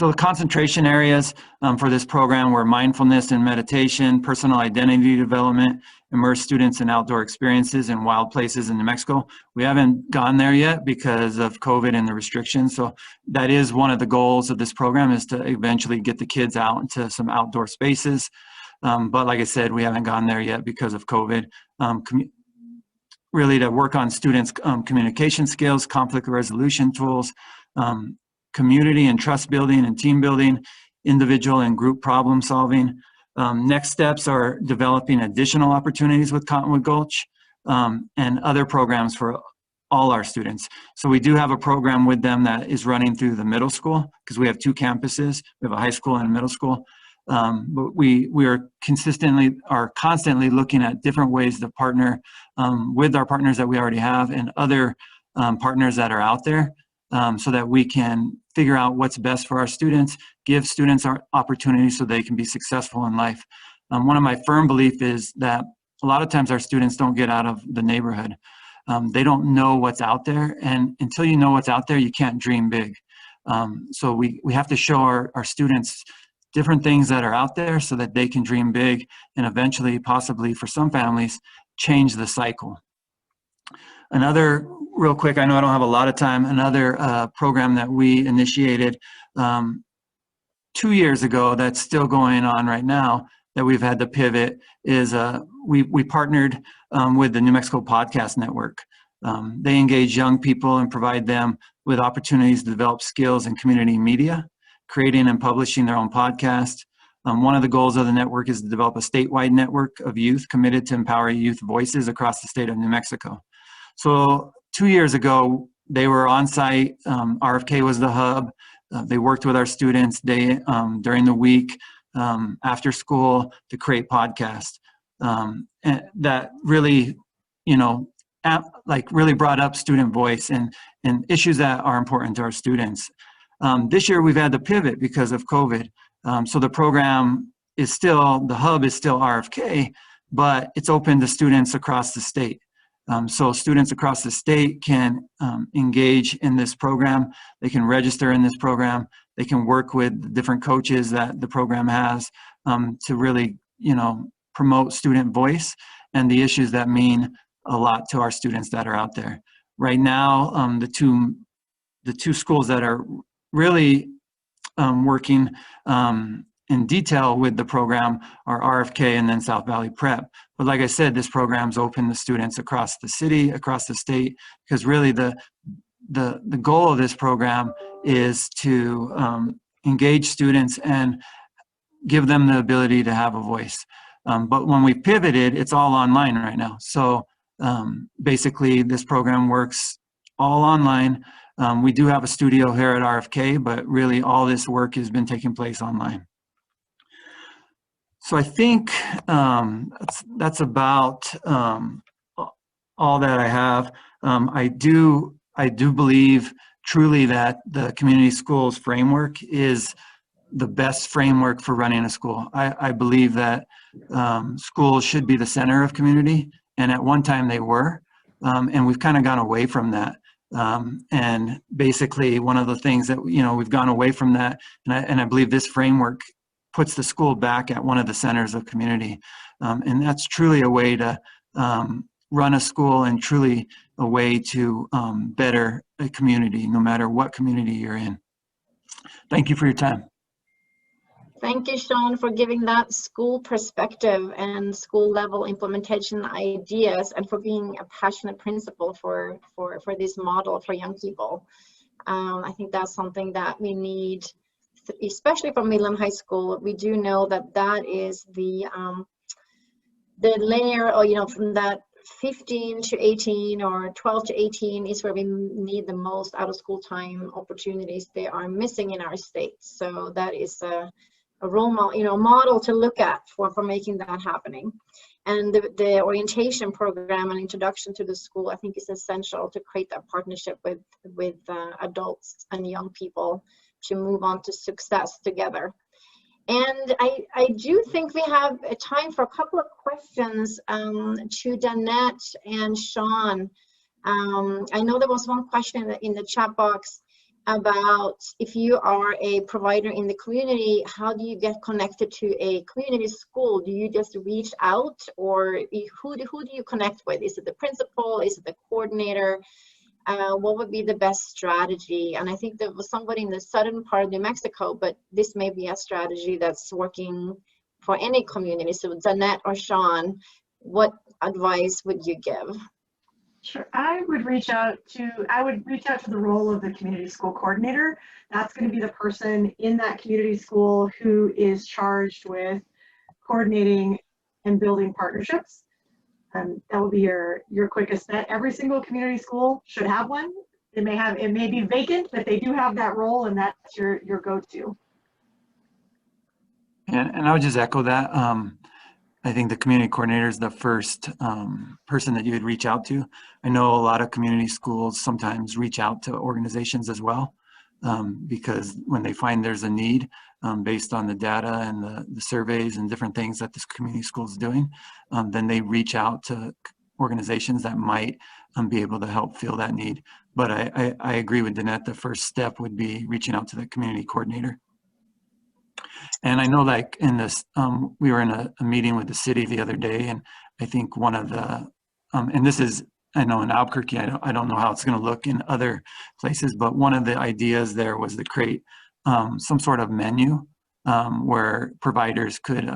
the concentration areas for this program were mindfulness and meditation, personal identity development, immerse students in outdoor experiences in wild places in New Mexico. We haven't gone there yet because of COVID and the restrictions. So that is one of the goals of this program, is to eventually get the kids out into some outdoor spaces. But like I said, we haven't gone there yet because of COVID. Really to work on students' communication skills, conflict resolution tools, community and trust building and team building, individual and group problem solving. Next steps are developing additional opportunities with Cottonwood Gulch and other programs for all our students. So we do have a program with them that is running through the middle school, because we have two campuses. We have a high school and a middle school. But we are constantly looking at different ways to partner with our partners that we already have and other partners that are out there, so that we can figure out what's best for our students, give students our opportunities so they can be successful in life. One of my firm beliefs is that a lot of times our students don't get out of the neighborhood. They don't know what's out there, and until you know what's out there, you can't dream big. So we have to show our students different things that are out there so that they can dream big and eventually, possibly for some families, change the cycle. Another, real quick, I know I don't have a lot of time, another program that we initiated 2 years ago that's still going on right now that we've had to pivot is we partnered with the New Mexico Podcast Network. They engage young people and provide them with opportunities to develop skills in community media, creating and publishing their own podcast. One of the goals of the network is to develop a statewide network of youth committed to empowering youth voices across the state of New Mexico. So 2 years ago, they were on site. RFK was the hub. They worked with our students during the week, after school, to create podcasts. And that really, really brought up student voice and issues that are important to our students. This year, we've had to pivot because of COVID. So the program is still, the hub is still RFK, but it's open to students across the state. So students across the state can engage in this program. They can register in this program. They can work with different coaches that the program has to really, promote student voice and the issues that mean a lot to our students that are out there. Right now, the two schools that are really working in detail with the program are RFK and then South Valley Prep. But like I said, this program's open to students across the city, across the state, because really the goal of this program is to engage students and give them the ability to have a voice. But when we pivoted, it's all online right now. So basically this program works all online. We do have a studio here at RFK, but really all this work has been taking place online. So I think that's about all that I have. I do believe truly that the community schools framework is the best framework for running a school. I believe that schools should be the center of community, and at one time they were, and we've kind of gone away from that. And basically one of the things that, we've gone away from that, and I believe this framework puts the school back at one of the centers of community. And that's truly a way to run a school and truly a way to better a community, no matter what community you're in. Thank you for your time. Thank you, Shawn, for giving that school perspective and school level implementation ideas, and for being a passionate principal for this model for young people. I think that's something that we need, especially for Midland High School. We do know that that is the layer, or from that 15 to 18 or 12 to 18 is where we need the most out of school time opportunities. They are missing in our state. So that is a role model, model to look at for making that happening. And the orientation program and introduction to the school, I think, is essential to create that partnership with adults and young people to move on to success together. And I do think we have time for a couple of questions to Danette and Shawn. I know there was one question in the chat box about if you are a provider in the community, how do you get connected to a community school? Do you just reach out, or who do you connect with? Is it the principal? Is it the coordinator? What would be the best strategy? And I think there was somebody in the southern part of New Mexico, but this may be a strategy that's working for any community. So Danette or Shawn, what advice would you give? Sure, I would reach out to the role of the community school coordinator. That's going to be the person in that community school who is charged with coordinating and building partnerships. That will be your quickest bet. Every single community school should have one. It may be vacant, but they do have that role, and that's your go-to. And I would just echo that. I think the community coordinator is the first person that you would reach out to. I know a lot of community schools sometimes reach out to organizations as well, because when they find there's a need based on the data and the surveys and different things that this community school is doing, then they reach out to organizations that might be able to help fill that need. But I agree with Danette, the first step would be reaching out to the community coordinator. And I know, like in this, we were in a meeting with the city the other day, and I think one of the, and this is, I know in Albuquerque, I don't know how it's going to look in other places, but one of the ideas there was to create some sort of menu where providers could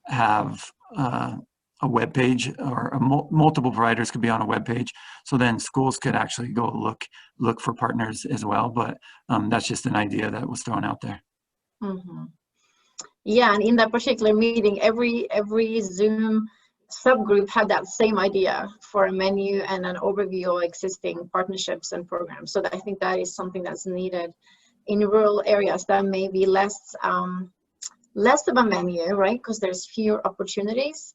have a web page, or multiple providers could be on a web page. So then schools could actually go look for partners as well. But that's just an idea that was thrown out there. Mm-hmm. Yeah, and in that particular meeting, every Zoom subgroup had that same idea for a menu and an overview of existing partnerships and programs. So I think that is something that's needed in rural areas that may be less of a menu, right? Because there's fewer opportunities.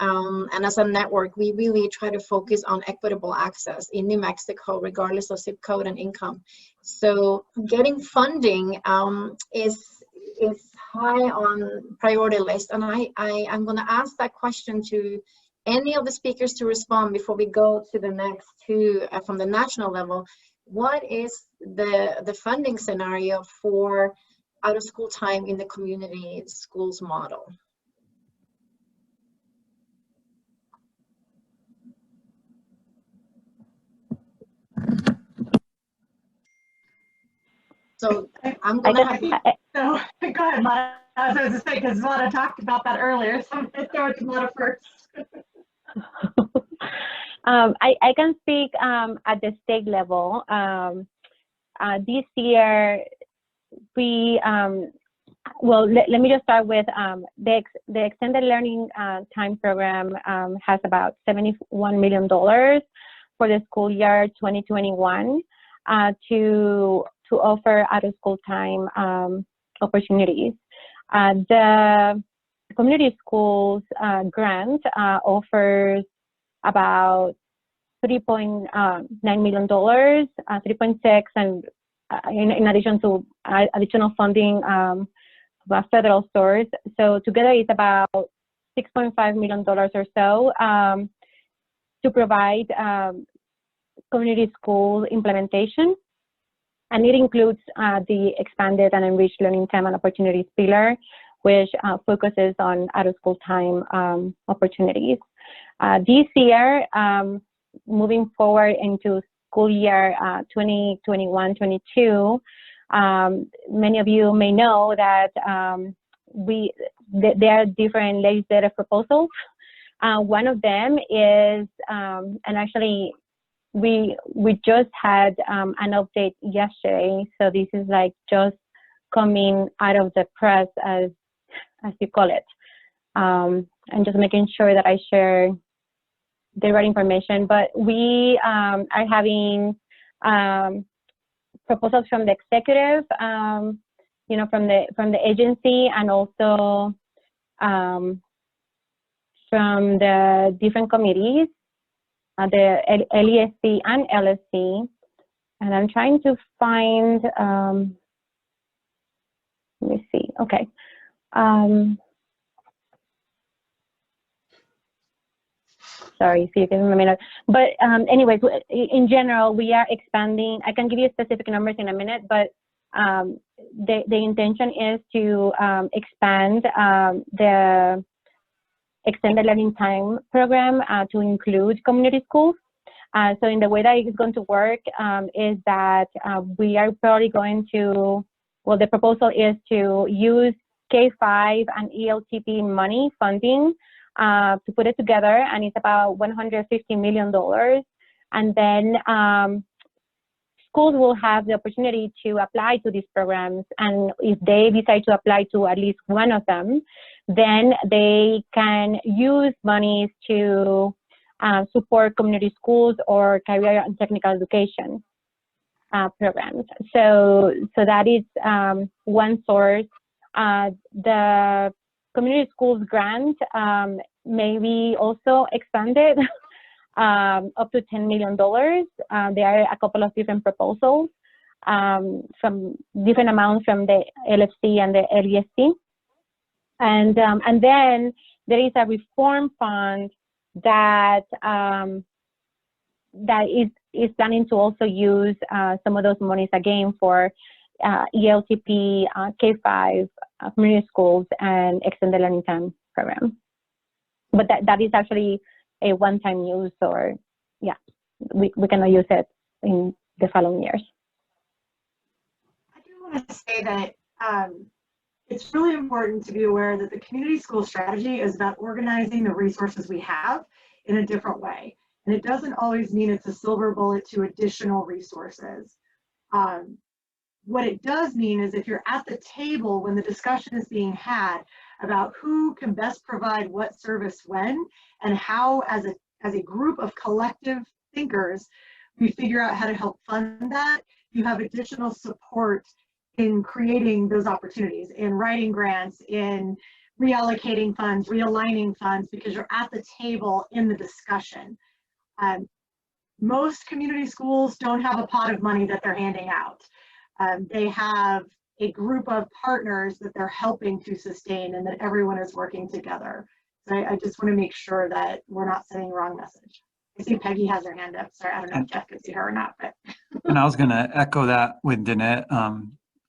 And as a network, we really try to focus on equitable access in New Mexico, regardless of zip code and income. So getting funding is high on priority list. And I'm going to ask that question to any of the speakers to respond before we go to the next two from the national level. What is the funding scenario for out of school time in the community schools model? So I'm gonna have you. So go ahead, Mata. I was going to say, because Mata talked about that earlier, so I'm going to throw it to Mata first. I can speak at the state level. This year, we, well, let me just start with the Extended Learning Time Program has about $71 million for the school year 2021 to offer out-of-school time opportunities. The community schools grant offers about $3.9 million, 3.6, and in addition to additional funding from a federal source. So together it's about $6.5 million or so to provide community school implementation. And it includes the expanded and enriched learning time and opportunities pillar, which focuses on out-of-school time opportunities. This year, moving forward into school year 2021-22, many of you may know that there are different legislative proposals. One of them is, and actually we just had an update yesterday, so this is like just coming out of the press, as you call it, and just making sure that I share the right information. But we are having proposals from the executive, you know, from the agency, and also from the different committees, the LESC and LSC. And I'm trying to find, let me see, okay. Sorry, if you give me a minute. But anyways, in general, we are expanding. I can give you specific numbers in a minute, but the intention is to expand the Extended Learning Time Program to include community schools. So in the way that it's going to work is that we are probably going to, well, the proposal is to use K-5 and ELTP money funding to put it together, and it's about $150 million. And then schools will have the opportunity to apply to these programs, and if they decide to apply to at least one of them, then they can use monies to support community schools or career and technical education programs. So that is one source. The community schools grant may be also expanded up to $10 million. There are a couple of different proposals from different amounts from the LFC and the LESC. And then there is a reform fund that that is planning to also use some of those monies again for ELTP, K-5, community schools, and extended learning time program. But that is actually a one-time use, or yeah, we cannot use it in the following years. I do want to say that it's really important to be aware that the community school strategy is about organizing the resources we have in a different way. And it doesn't always mean it's a silver bullet to additional resources. What it does mean is if you're at the table when the discussion is being had about who can best provide what service when, and how as a group of collective thinkers, we figure out how to help fund that, you have additional support in creating those opportunities, in writing grants, in reallocating funds, realigning funds, because you're at the table in the discussion. Most community schools don't have a pot of money that they're handing out. They have a group of partners that they're helping to sustain, and that everyone is working together. So I just want to make sure that we're not sending the wrong message. I see Peggy has her hand up. Sorry, I don't know if Jeff could see her or not. But and I was going to echo that with Danette.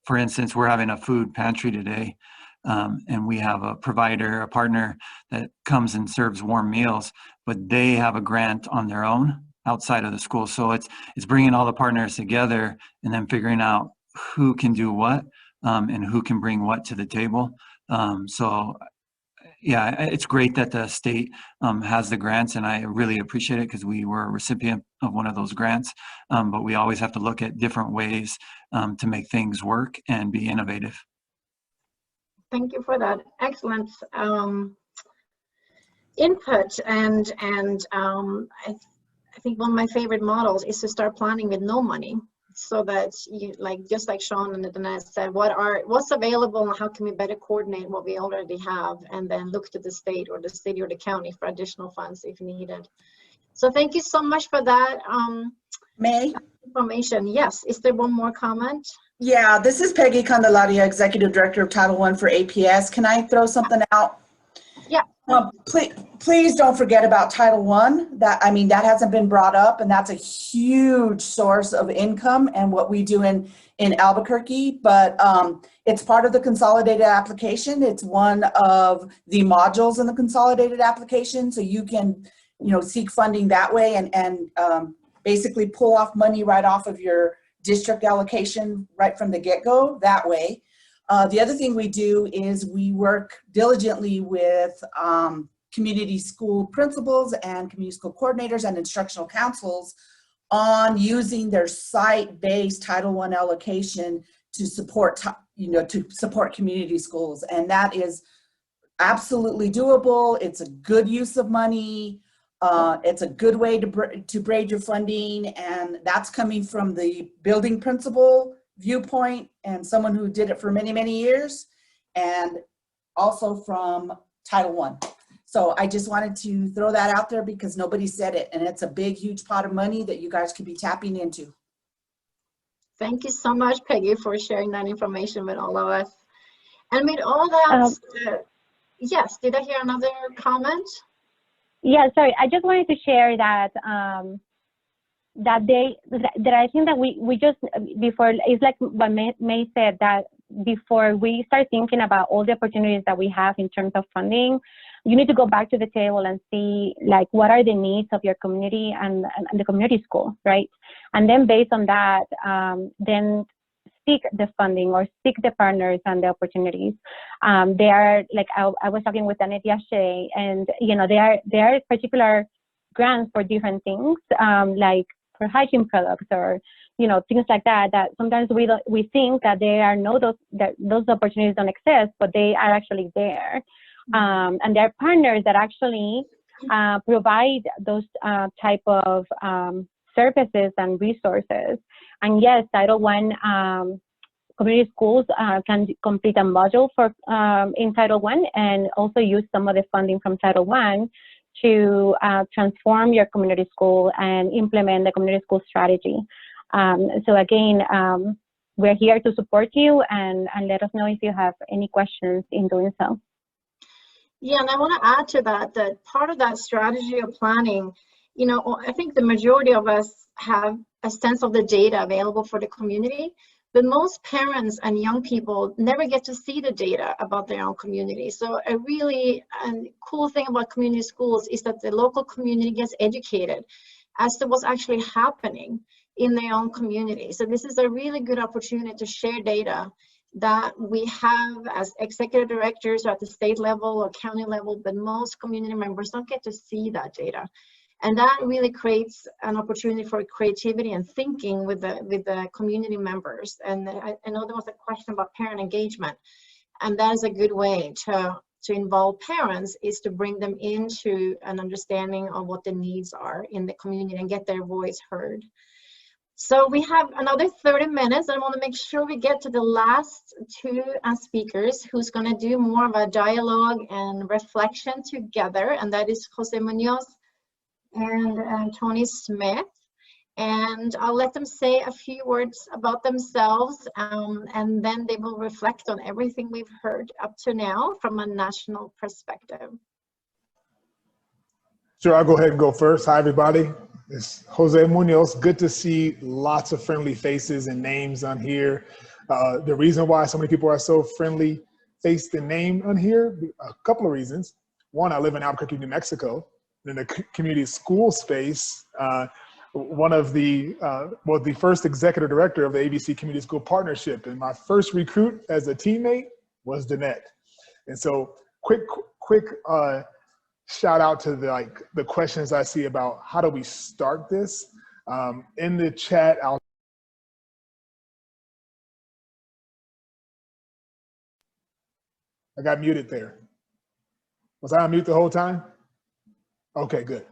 For instance, we're having a food pantry today, and we have a provider, a partner that comes and serves warm meals, but they have a grant on their own outside of the school. So it's bringing all the partners together and then figuring out who can do what and who can bring what to the table. So yeah, it's great that the state has the grants, and I really appreciate it because we were a recipient of one of those grants. But we always have to look at different ways to make things work and be innovative. Thank you for that excellent input. And I think one of my favorite models is to start planning with no money, so that you, like, just like Shawn and Danette said, what's available and how can we better coordinate what we already have, and then look to the state or the city or the county for additional funds if needed. So thank you so much for that information. Yes, is there one more comment? Yeah, this is Peggy Candelaria, Executive Director of Title I for APS. Can I throw something out? Yeah. Please don't forget about Title I. That hasn't been brought up, and that's a huge source of income and what we do in Albuquerque. But it's part of the consolidated application. It's one of the modules in the consolidated application, so you can, seek funding that way and basically pull off money right off of your district allocation right from the get-go that way. The other thing we do is we work diligently with community school principals and community school coordinators and instructional councils on using their site-based Title I allocation to support, support community schools. And that is absolutely doable. It's a good use of money. It's a good way to braid your funding, and that's coming from the building principal viewpoint and someone who did it for many, many years, and also from Title I. So I just wanted to throw that out there because nobody said it, and it's a big, huge pot of money that you guys could be tapping into. Thank you so much, Peggy, for sharing that information with all of us. And with all that, yes, did I hear another comment? Yeah, sorry, I just wanted to share that that I think that we just, before, it's like what May said, that before we start thinking about all the opportunities that we have in terms of funding, you need to go back to the table and see, like, what are the needs of your community and the community school, right? And then based on that, then seek the funding or seek the partners and the opportunities. They are, like, I was talking with Danette yesterday, and there are particular grants for different things, like for hygiene products or things like that. That sometimes we think that there are those opportunities don't exist, but they are actually there. And there are partners that actually provide those type of services and resources. And yes, Title I community schools can complete a module for in Title I, and also use some of the funding from Title I to transform your community school and implement the community school strategy. So again, we're here to support you, and let us know if you have any questions in doing so. Yeah, and I want to add to that part of that strategy of planning, I think the majority of us have a sense of the data available for the community, but most parents and young people never get to see the data about their own community. So a really cool thing about community schools is that the local community gets educated as to what's actually happening in their own community. So this is a really good opportunity to share data that we have as executive directors at the state level or county level, but most community members don't get to see that data. And that really creates an opportunity for creativity and thinking with the community members. And I know there was a question about parent engagement, and that is a good way to involve parents, is to bring them into an understanding of what the needs are in the community and get their voice heard. So we have another 30 minutes. I want to make sure we get to the last two speakers who's going to do more of a dialogue and reflection together, and that is José Muñoz and Tony Smith. And I'll let them say a few words about themselves, and then they will reflect on everything we've heard up to now from a national perspective. Sure, I'll go ahead and go first. Hi, everybody. It's José Muñoz. Good to see lots of friendly faces and names on here. The reason why so many people are so friendly faced and named on here, a couple of reasons. One, I live in Albuquerque, New Mexico. In the community school space, one of the, well, the first executive director of the ABC Community School Partnership. And my first recruit as a teammate was Danette. And so quick shout out to the questions I see about how do we start this. In the chat, I got muted there. Was I on mute the whole time? Okay, good.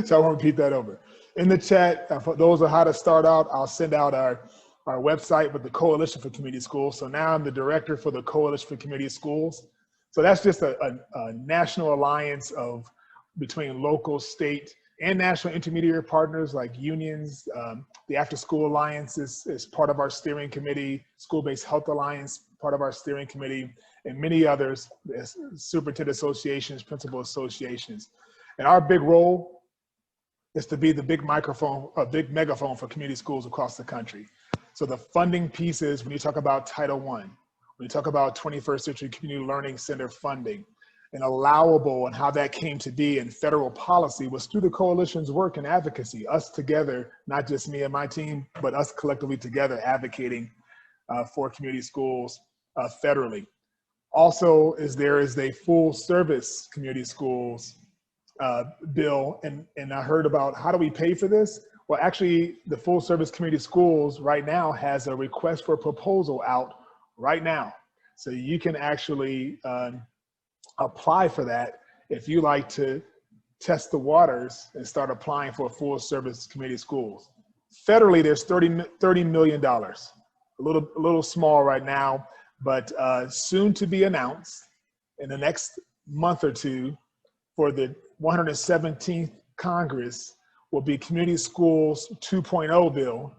So I won't repeat that over. In the chat, for those on how to start out, I'll send out our website with the Coalition for Community Schools. So now I'm the director for the Coalition for Community Schools. So that's just a national alliance between local, state, and national intermediary partners like unions. The After School Alliance is part of our steering committee, School-Based Health Alliance, part of our steering committee, and many others, superintendent associations, principal associations. And our big role is to be the big megaphone for community schools across the country. So the funding pieces, when you talk about Title I, when you talk about 21st Century Community Learning Center funding, and allowable and how that came to be in federal policy was through the coalition's work and advocacy, us together, not just me and my team, but us collectively together advocating for community schools federally. Also, there is a full service community schools bill, and I heard about how do we pay for this? Well, actually, the full service community schools right now has a request for proposal out right now. So you can actually apply for that if you like to test the waters and start applying for full service community schools. Federally, there's $30 million, a little small right now, but soon to be announced in the next month or two for the 117th Congress will be Community Schools 2.0 bill,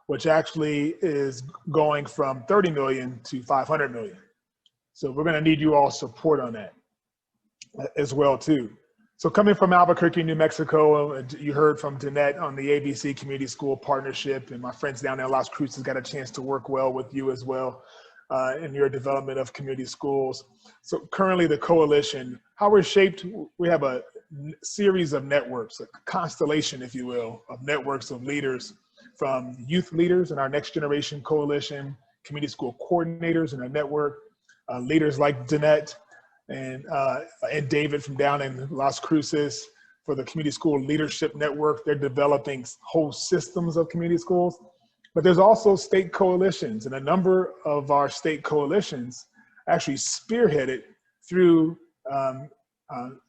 which actually is going from 30 million to 500 million. So we're gonna need you all support on that as well too. So coming from Albuquerque, New Mexico, you heard from Danette on the ABC Community School Partnership, and my friends down there in Las Cruces got a chance to work well with you as well in your development of community schools. So currently the coalition, how we're shaped, we have a series of networks, a constellation, if you will, of networks of leaders, from youth leaders in our Next Generation Coalition, community school coordinators in our network, leaders like Danette and David from down in Las Cruces for the Community School Leadership Network. They're developing whole systems of community schools. But there's also state coalitions, and a number of our state coalitions actually spearheaded through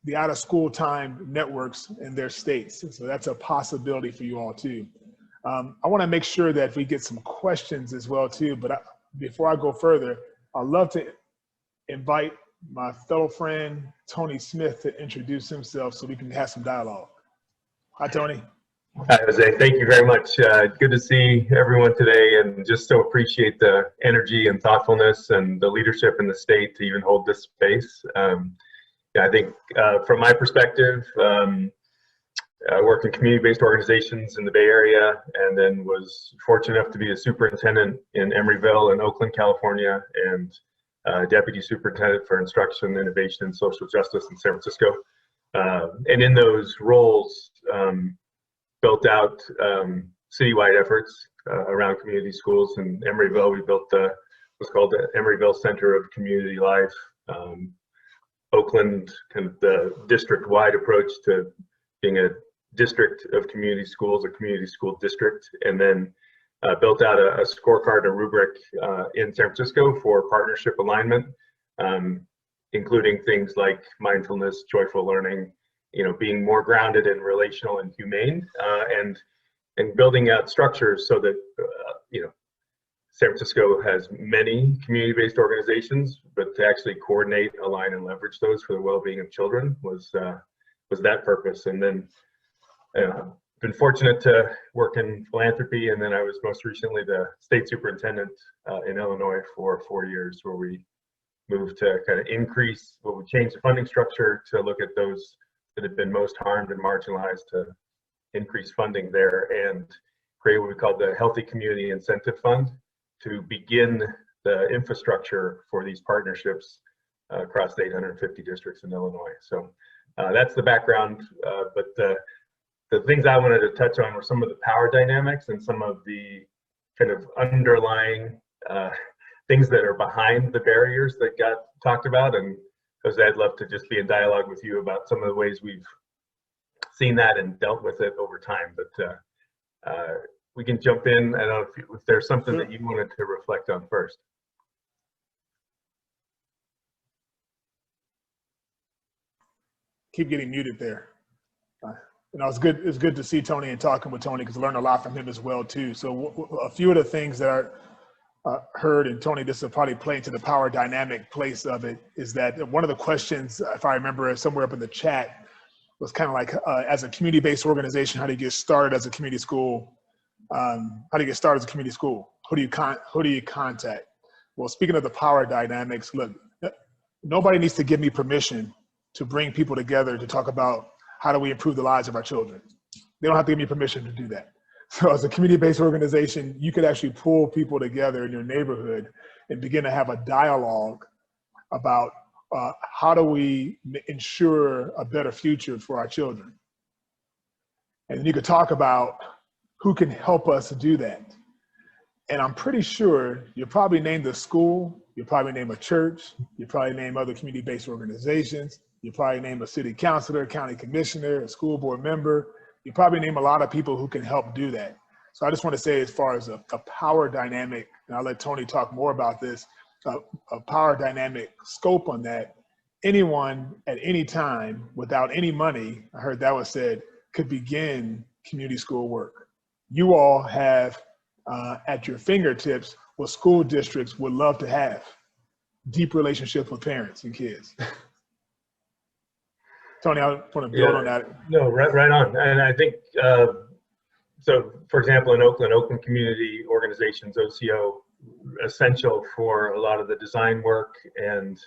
the out of school time networks in their states. So that's a possibility for you all too. I wanna make sure that we get some questions as well too, but before I go further, I'd love to invite my fellow friend, Tony Smith, to introduce himself so we can have some dialogue. Hi, Tony. Hi, Jose. Thank you very much. Good to see everyone today, and just so appreciate the energy and thoughtfulness and the leadership in the state to even hold this space. Yeah, I think from my perspective, I worked in community-based organizations in the Bay Area, and then was fortunate enough to be a superintendent in Emeryville in Oakland, California, and deputy superintendent for instruction, innovation, and social justice in San Francisco. And in those roles, built out citywide efforts around community schools. In Emeryville, we built what's called the Emeryville Center of Community Life. Oakland, kind of the district-wide approach to being a district of community schools, a community school district, and then built out a scorecard, a rubric in San Francisco for partnership alignment, including things like mindfulness, joyful learning, being more grounded and relational and humane, and building out structures so that, San Francisco has many community-based organizations, but to actually coordinate, align, and leverage those for the well-being of children was that purpose. And then been fortunate to work in philanthropy, and then I was most recently the state superintendent in Illinois for 4 years, where we moved to kind of increase, we changed the funding structure to look at those that have been most harmed and marginalized, to increase funding there and create what we call the Healthy Community Incentive Fund to begin the infrastructure for these partnerships across the 850 districts in Illinois. So that's the background, but the things I wanted to touch on were some of the power dynamics and some of the kind of underlying things that are behind the barriers that got talked about. And Jose, I'd love to just be in dialogue with you about some of the ways we've seen that and dealt with it over time. But we can jump in. I don't know if there's something that you wanted to reflect on first. Keep getting muted there. You know, it's good to see Tony and talking with Tony, because I learned a lot from him as well too. So a few of the things that are heard, and Tony, this will probably play into the power dynamic place of it, is that one of the questions, if I remember somewhere up in the chat, was kind of like, as a community-based organization, how do you get started as a community school? How do you get started as a community school? Who do you contact? Well, speaking of the power dynamics, look, nobody needs to give me permission to bring people together to talk about how do we improve the lives of our children. They don't have to give me permission to do that. So as a community-based organization, you could actually pull people together in your neighborhood and begin to have a dialogue about how do we ensure a better future for our children. And then you could talk about who can help us do that. And I'm pretty sure you'll probably name the school, you'll probably name a church, you'll probably name other community-based organizations, you'll probably name a city councilor, county commissioner, a school board member. You probably name a lot of people who can help do that. So I just want to say, as far as a power dynamic, and I'll let Tony talk more about this, a power dynamic scope on that, anyone at any time without any money, I heard that was said, could begin community school work. You all have at your fingertips what school districts would love to have: deep relationships with parents and kids. Tony, I want to build on that. No, right on. And I think, so for example, in Oakland community organizations, OCO, essential for a lot of the design work and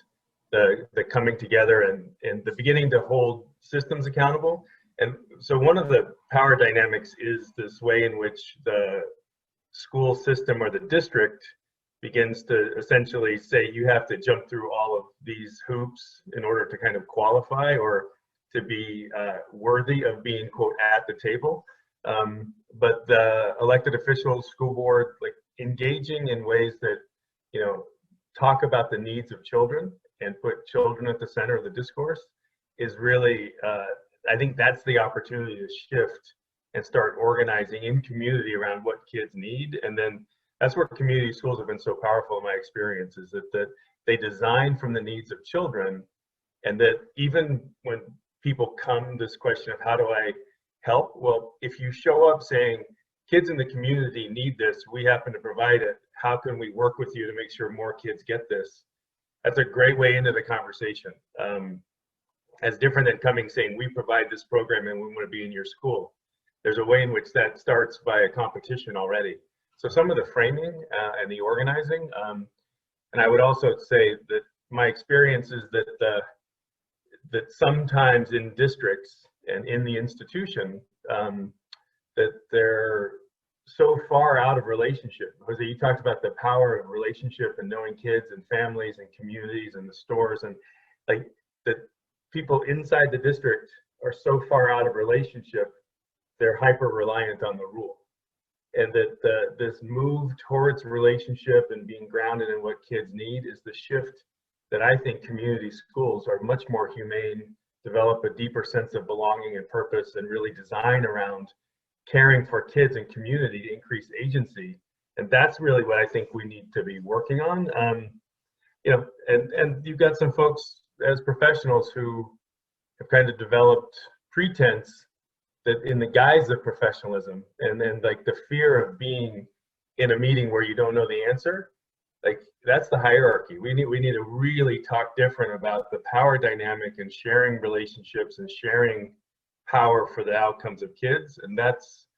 the coming together and the beginning to hold systems accountable. And so one of the power dynamics is this way in which the school system or the district begins to essentially say you have to jump through all of these hoops in order to kind of qualify or to be worthy of being, quote, at the table. But the elected officials, school board, like engaging in ways that, you know, talk about the needs of children and put children at the center of the discourse is really, I think that's the opportunity to shift and start organizing in community around what kids need. And then that's where community schools have been so powerful in my experience, is that they design from the needs of children, and that even when people come this question of how do I help? Well, if you show up saying, kids in the community need this, we happen to provide it, how can we work with you to make sure more kids get this? That's a great way into the conversation. As different than coming saying, we provide this program and we want to be in your school. There's a way in which that starts by a competition already. So some of the framing and the organizing, and I would also say that my experience is that that sometimes in districts and in the institution, that they're so far out of relationship. Jose, you talked about the power of relationship and knowing kids and families and communities and the stores, and like that people inside the district are so far out of relationship, they're hyper reliant on the rule. And that this move towards relationship and being grounded in what kids need is the shift that I think community schools are much more humane, develop a deeper sense of belonging and purpose, and really design around caring for kids and community to increase agency. And that's really what I think we need to be working on. You know, and you've got some folks as professionals who have kind of developed pretense that in the guise of professionalism, and then like the fear of being in a meeting where you don't know the answer, like that's the hierarchy. We need to really talk different about the power dynamic and sharing relationships and sharing power for the outcomes of kids. And that's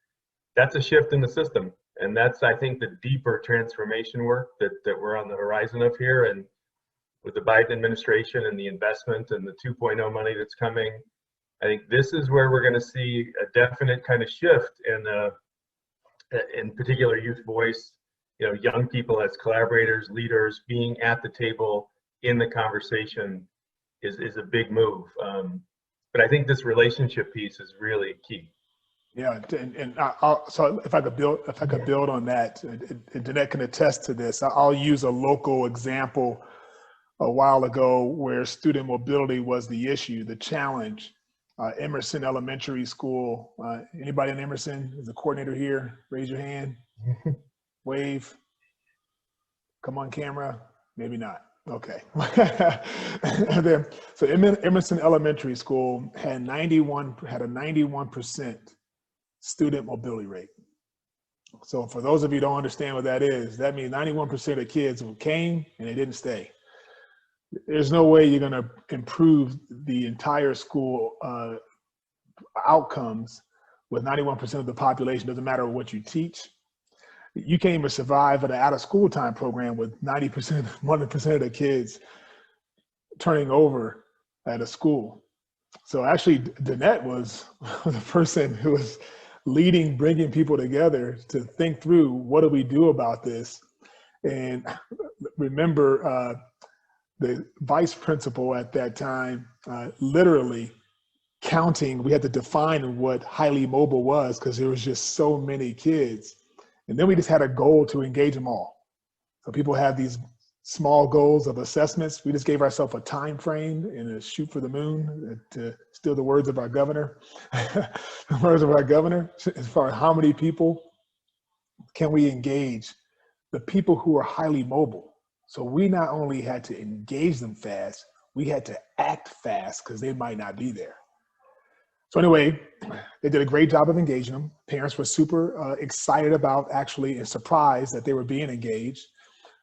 a shift in the system. And that's, I think, the deeper transformation work that we're on the horizon of here. And with the Biden administration and the investment and the 2.0 money that's coming, I think this is where we're going to see a definite kind of shift in particular youth voice, you know, young people as collaborators, leaders, being at the table in the conversation is a big move. But I think this relationship piece is really key. Yeah, so if I could build on that, and Danette can attest to this. I'll use a local example a while ago where student mobility was the issue, the challenge. Emerson Elementary School. Anybody in Emerson is a coordinator here? Raise your hand. Wave. Come on camera. Maybe not. Okay. So Emerson Elementary School had a 91% student mobility rate. So for those of you who don't understand what that is, that means 91% of kids came and they didn't stay. There's no way you're going to improve the entire school outcomes with 91% of the population. Doesn't matter what you teach. You can't even survive at an out of school time program with 100% of the kids turning over at a school. So actually Danette was the person who was leading, bringing people together to think through, what do we do about this? And remember, the vice principal at that time, literally counting, we had to define what highly mobile was because there was just so many kids. And then we just had a goal to engage them all. So people have these small goals of assessments. We just gave ourselves a time frame and a shoot for the moon, to steal the words of our governor. The words of our governor, as far as how many people can we engage, the people who are highly mobile. So we not only had to engage them fast, we had to act fast because they might not be there. So anyway, they did a great job of engaging them. Parents were super excited about, actually, and surprised that they were being engaged.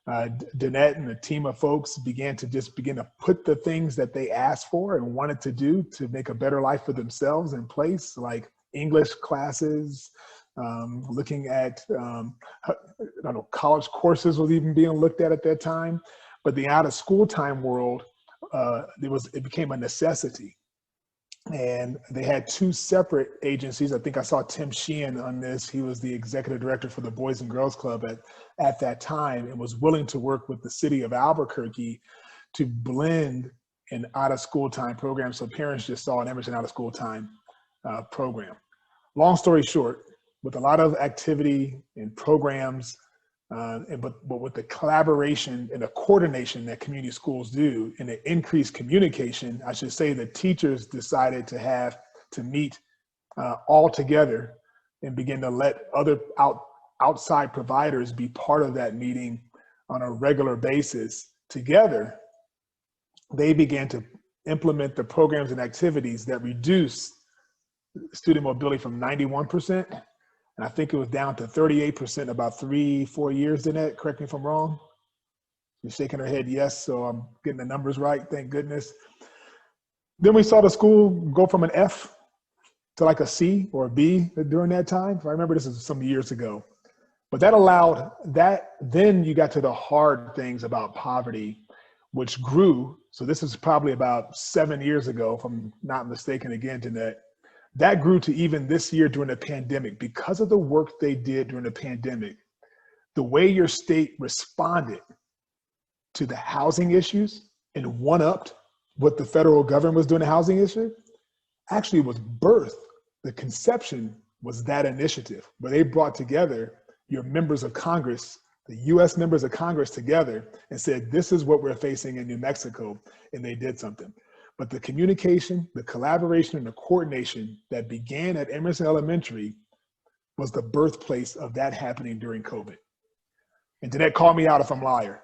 Danette and a team of folks began to put the things that they asked for and wanted to do to make a better life for themselves in place, like English classes, looking at, I don't know, college courses was even being looked at that time. But the out of school time world, it became a necessity. And they had two separate agencies. I think I saw Tim Sheehan on this. He was the executive director for the Boys and Girls Club at that time, and was willing to work with the city of Albuquerque to blend an out of school time program. So parents just saw an Emerson out of school time program. Long story short, with a lot of activity and programs, but with the collaboration and the coordination that community schools do and the increased communication, I should say the teachers decided to meet all together and begin to let other outside providers be part of that meeting on a regular basis. Together, they began to implement the programs and activities that reduce student mobility from 91%. And I think it was down to 38% about 3-4 years, Danette, correct me if I'm wrong. You're shaking her head yes, so I'm getting the numbers right, thank goodness. Then we saw the school go from an F to like a C or a B during that time. I remember this is some years ago. But that allowed that, then you got to the hard things about poverty, which grew. So this is probably about 7 years ago, if I'm not mistaken again, Danette. That grew to even this year during the pandemic. Because of the work they did during the pandemic, the way your state responded to the housing issues and one-upped what the federal government was doing the housing issue, actually was birthed. The conception was that initiative where they brought together your members of Congress, the US members of Congress together, and said, this is what we're facing in New Mexico, and they did something. But the communication, the collaboration, and the coordination that began at Emerson Elementary was the birthplace of that happening during COVID. And Danette, call me out if I'm a liar.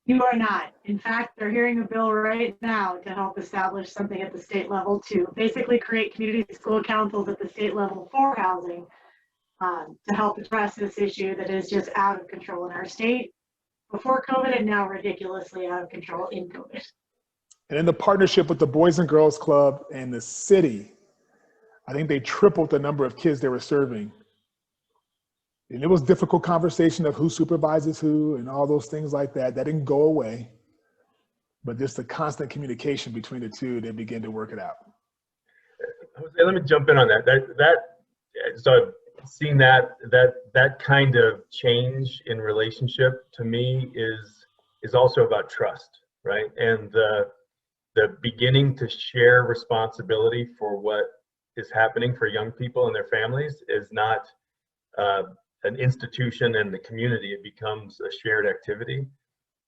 You are not. In fact, they're hearing a bill right now to help establish something at the state level to basically create community school councils at the state level for housing to help address this issue that is just out of control in our state before COVID and now ridiculously out of control in COVID. And in the partnership with the Boys and Girls Club and the city, I think they tripled the number of kids they were serving. And it was difficult conversation of who supervises who and all those things like that. That didn't go away, but just the constant communication between the two, they began to work it out. Jose, let me jump in on that. So I've seen that kind of change in relationship to me is also about trust, right? And the beginning to share responsibility for what is happening for young people and their families is not an institution and the community. It becomes a shared activity.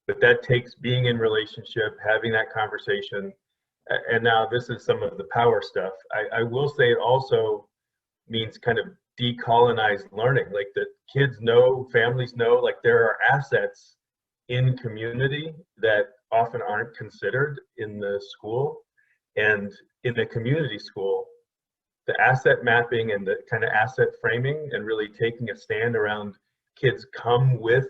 But that takes being in relationship, having that conversation. And now this is some of the power stuff. I will say it also means kind of decolonized learning, like that kids know, families know, like there are assets in community that often aren't considered in the school. And in the community school, the asset mapping and the kind of asset framing and really taking a stand around kids come with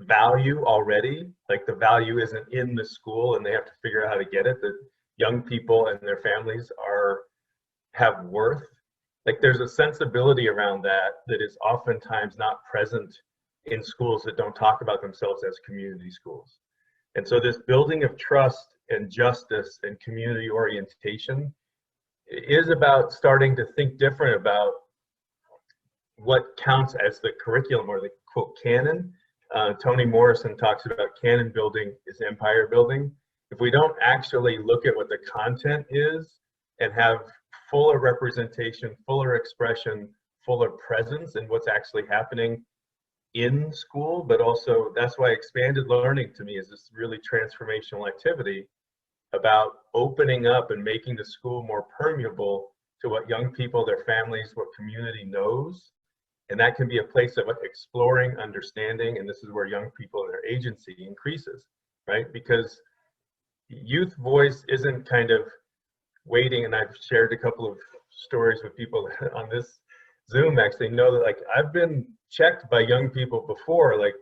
value already, like the value isn't in the school and they have to figure out how to get it, that young people and their families have worth. Like there's a sensibility around that is oftentimes not present in schools that don't talk about themselves as community schools. And so this building of trust and justice and community orientation is about starting to think different about what counts as the curriculum or the quote canon. Toni Morrison talks about canon building is empire building. If we don't actually look at what the content is and have fuller representation, fuller expression, fuller presence in what's actually happening in school, but also that's why expanded learning to me is this really transformational activity about opening up and making the school more permeable to what young people, their families, what community knows. And that can be a place of exploring, understanding, and this is where young people and their agency increases, right? Because youth voice isn't kind of waiting, and I've shared a couple of stories with people on this Zoom actually know that like I've been checked by young people before, like,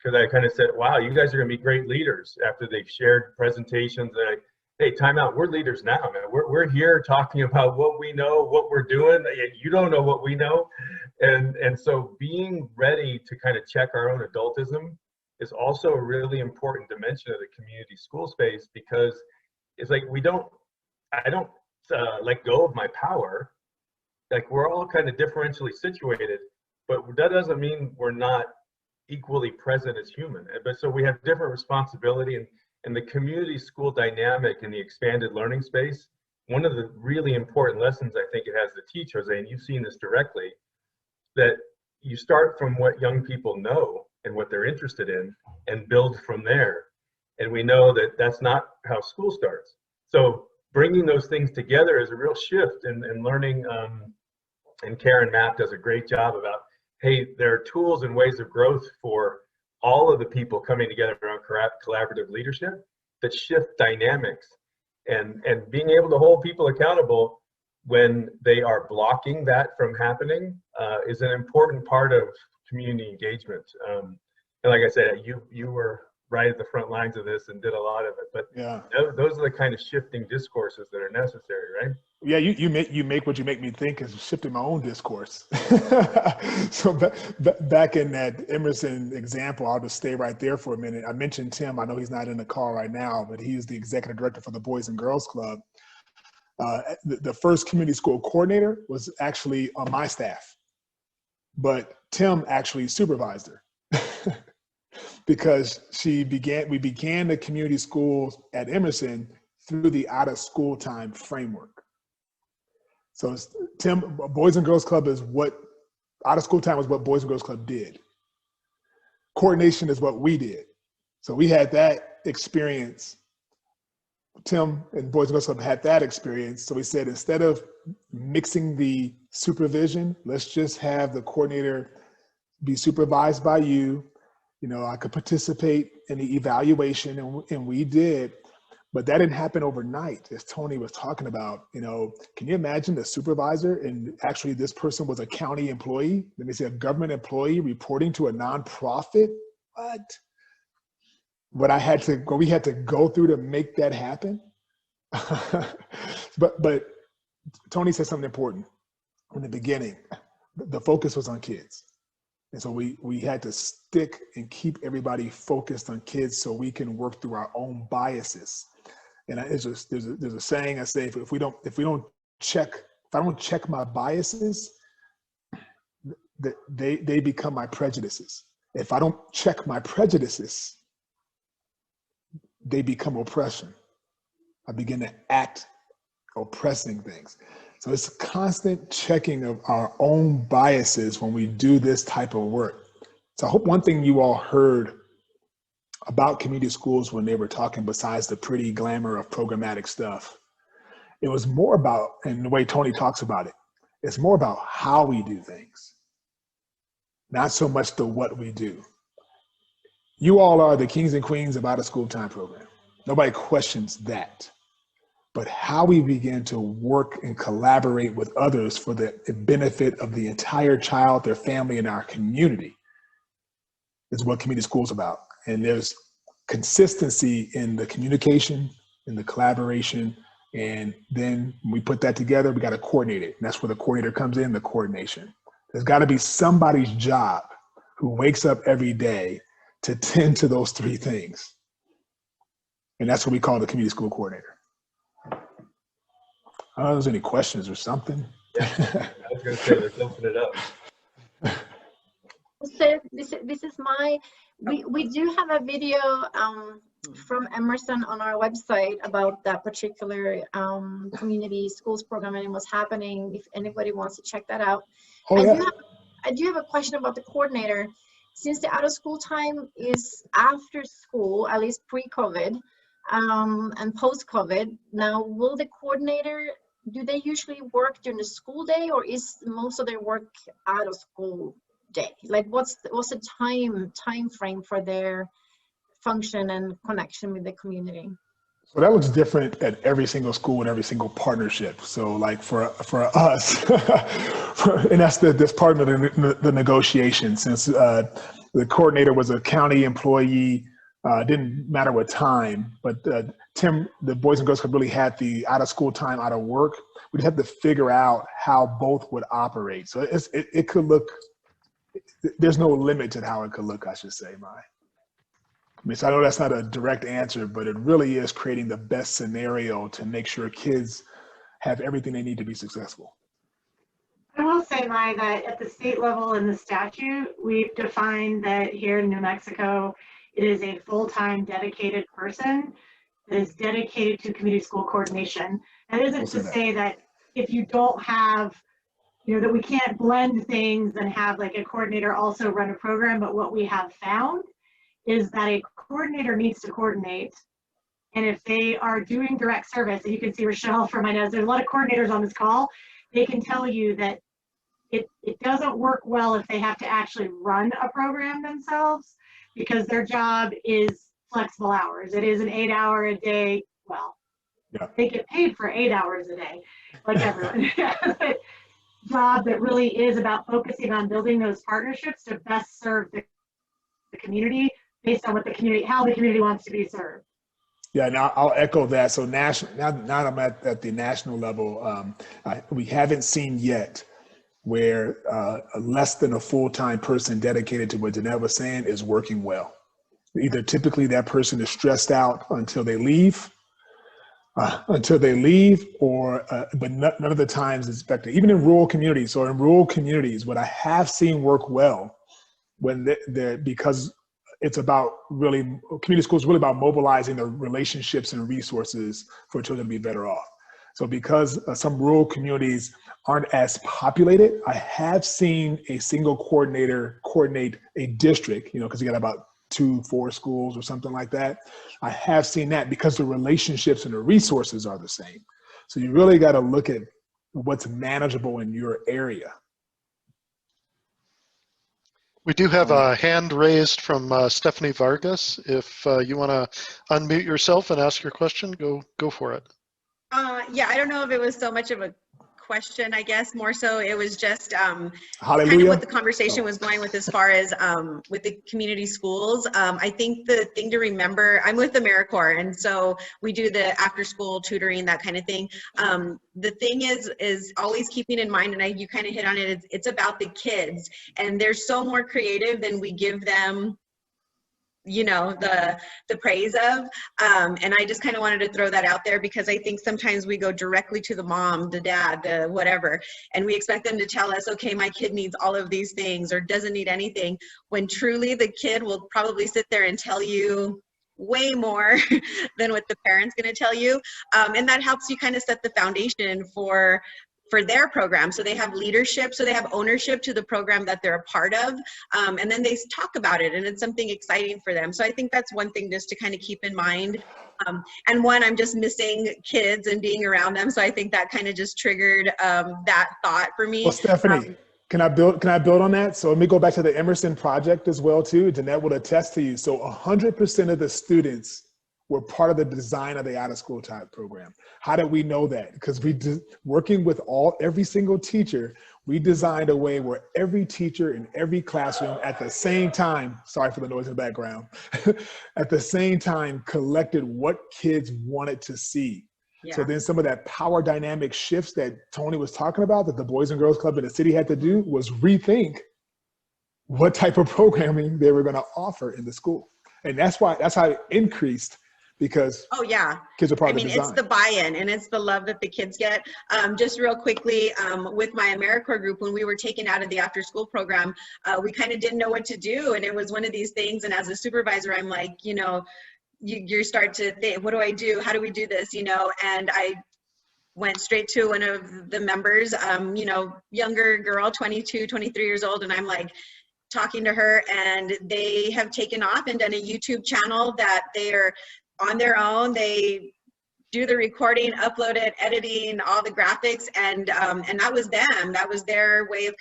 because I kind of said, wow, you guys are gonna be great leaders after they've shared presentations. And I, hey, time out, we're leaders now, man. We're here talking about what we know, what we're doing. You don't know what we know. And so being ready to kind of check our own adultism is also a really important dimension of the community school space, because it's like I don't let go of my power. Like we're all kind of differentially situated, but that doesn't mean we're not equally present as human. But so we have different responsibility, and the community school dynamic in the expanded learning space, one of the really important lessons I think it has to teach, Jose, and you've seen this directly, that you start from what young people know and what they're interested in and build from there. And we know that that's not how school starts. So bringing those things together is a real shift in learning. And Karen Mapp does a great job about, hey, there are tools and ways of growth for all of the people coming together around collaborative leadership that shift dynamics, and being able to hold people accountable when they are blocking that from happening is an important part of community engagement. And like I said, you were right at the front lines of this and did a lot of it, but yeah, those are the kind of shifting discourses that are necessary, right? Yeah, you make what you make me think is shifting my own discourse. So back in that Emerson example, I'll just stay right there for a minute. I mentioned Tim. I know he's not in the call right now, but he's the executive director for the Boys and Girls Club. The first community school coordinator was actually on my staff, but Tim actually supervised her. Because we began the community schools at Emerson through the out of school time framework. So Tim, Boys and Girls Club is what, out of school time was what Boys and Girls Club did. Coordination is what we did. So we had that experience. Tim and Boys and Girls Club had that experience. So we said, instead of mixing the supervision, let's just have the coordinator be supervised by you. You know, I could participate in the evaluation, and we did, but that didn't happen overnight, as Toni was talking about. You know, can you imagine the supervisor, and actually this person was a county employee, let me say a government employee reporting to a nonprofit? What we had to go through to make that happen. But Toni said something important in the beginning. The focus was on kids. And so we had to stick and keep everybody focused on kids so we can work through our own biases. And it's just, there's a saying I say, if I don't check my biases, they become my prejudices. If I don't check my prejudices, they become oppression. I begin to act oppressing things. So it's a constant checking of our own biases when we do this type of work. So I hope one thing you all heard about community schools when they were talking, besides the pretty glamour of programmatic stuff, it was more about, and the way Tony talks about it, it's more about how we do things, not so much the what we do. You all are the kings and queens of out of school time program. Nobody questions that. But how we begin to work and collaborate with others for the benefit of the entire child, their family, and our community is what community school is about. And there's consistency in the communication, in the collaboration, and then when we put that together, we got to coordinate it. And that's where the coordinator comes in, the coordination. There's got to be somebody's job who wakes up every day to tend to those three things. And that's what we call the community school coordinator. I don't know if there's any questions or something. Yeah, I was going to say, let's open it up. So this is my, we do have a video from Emerson on our website about that particular community schools program and what's happening, if anybody wants to check that out. Oh, yeah. I do have a question about the coordinator. Since the out of school time is after school, at least pre-COVID and post-COVID, now will the coordinator, do they usually work during the school day, or is most of their work out of school day? Like what's the time frame for their function and connection with the community? So that looks different at every single school and every single partnership. So like for us, and that's part of the negotiation, since the coordinator was a county employee, didn't matter what time, but Tim, the Boys and Girls Club really had the out of school time, out of work. We just had to figure out how both would operate. So it could look, there's no limit to how it could look, I should say, Mai. I mean, so I know that's not a direct answer, but it really is creating the best scenario to make sure kids have everything they need to be successful. I will say, Mai, that at the state level in the statute, we've defined that here in New Mexico, it is a full-time dedicated person that is dedicated to community school coordination. That isn't to say that if you don't have, you know, that we can't blend things and have like a coordinator also run a program, but what we have found is that a coordinator needs to coordinate. And if they are doing direct service, and you can see Rochelle from, I know there's a lot of coordinators on this call, they can tell you that it doesn't work well if they have to actually run a program themselves, because their job is flexible hours. It is an 8-hour a day, well, yeah, they get paid for 8 hours a day, like everyone. Job that really is about focusing on building those partnerships to best serve the community based on what the community, how the community wants to be served. Yeah, now I'll echo that. So now I'm at the national level. We haven't seen yet where less than a full-time person dedicated to what Danette was saying is working well. Either typically that person is stressed out until they leave, or but none of the times it's expected. Even in rural communities, or in rural communities, what I have seen work well when because it's about really, community schools is really about mobilizing the relationships and resources for children to be better off. So because some rural communities aren't as populated, I have seen a single coordinator coordinate a district, you know, because you got about 2-4 schools or something like that. I have seen that because the relationships and the resources are the same. So you really got to look at what's manageable in your area. We do have a hand raised from Stephanie Vargas. If you want to unmute yourself and ask your question, go for it. Yeah, I don't know if it was so much of a question, I guess, more so it was just kind of what the conversation was going with as far as with the community schools. I think the thing to remember, I'm with AmeriCorps, and so we do the after school tutoring, that kind of thing. The thing is always keeping in mind, and you kind of hit on it, it's about the kids, and they're so more creative than we give them, you know, the praise of, and I just kind of wanted to throw that out there, because I think sometimes we go directly to the mom, the dad, the whatever, and we expect them to tell us, okay, my kid needs all of these things or doesn't need anything, when truly the kid will probably sit there and tell you way more than what the parent's going to tell you. And that helps you kind of set the foundation for their program. So they have leadership, so they have ownership to the program that they're a part of. And then they talk about it, and it's something exciting for them. So I think that's one thing just to kind of keep in mind. And one, I'm just missing kids and being around them. So I think that kind of just triggered that thought for me. Well, Stephanie, can I build on that? So let me go back to the Emerson project as well too. Danette will attest to you. So 100% of the students were part of the design of the out of school type program. How did we know that? Because working with every single teacher, we designed a way where every teacher in every classroom at the same time, sorry for the noise in the background, at the same time collected what kids wanted to see. Yeah. So then some of that power dynamic shifts that Tony was talking about, that the Boys and Girls Club in the city had to do, was rethink what type of programming they were going to offer in the school. And that's how it increased, because kids are part of the design. It's the buy-in and it's the love that the kids get. Just real quickly, with my AmeriCorps group, when we were taken out of the after-school program, we kind of didn't know what to do. And it was one of these things. And as a supervisor, I'm like, you start to think, what do I do? How do we do this? And I went straight to one of the members, younger girl, 22, 23 years old. And I'm like, talking to her, and they have taken off and done a YouTube channel that they're on their own. They do the recording, upload it, editing, all the graphics, and that was them. That was their way of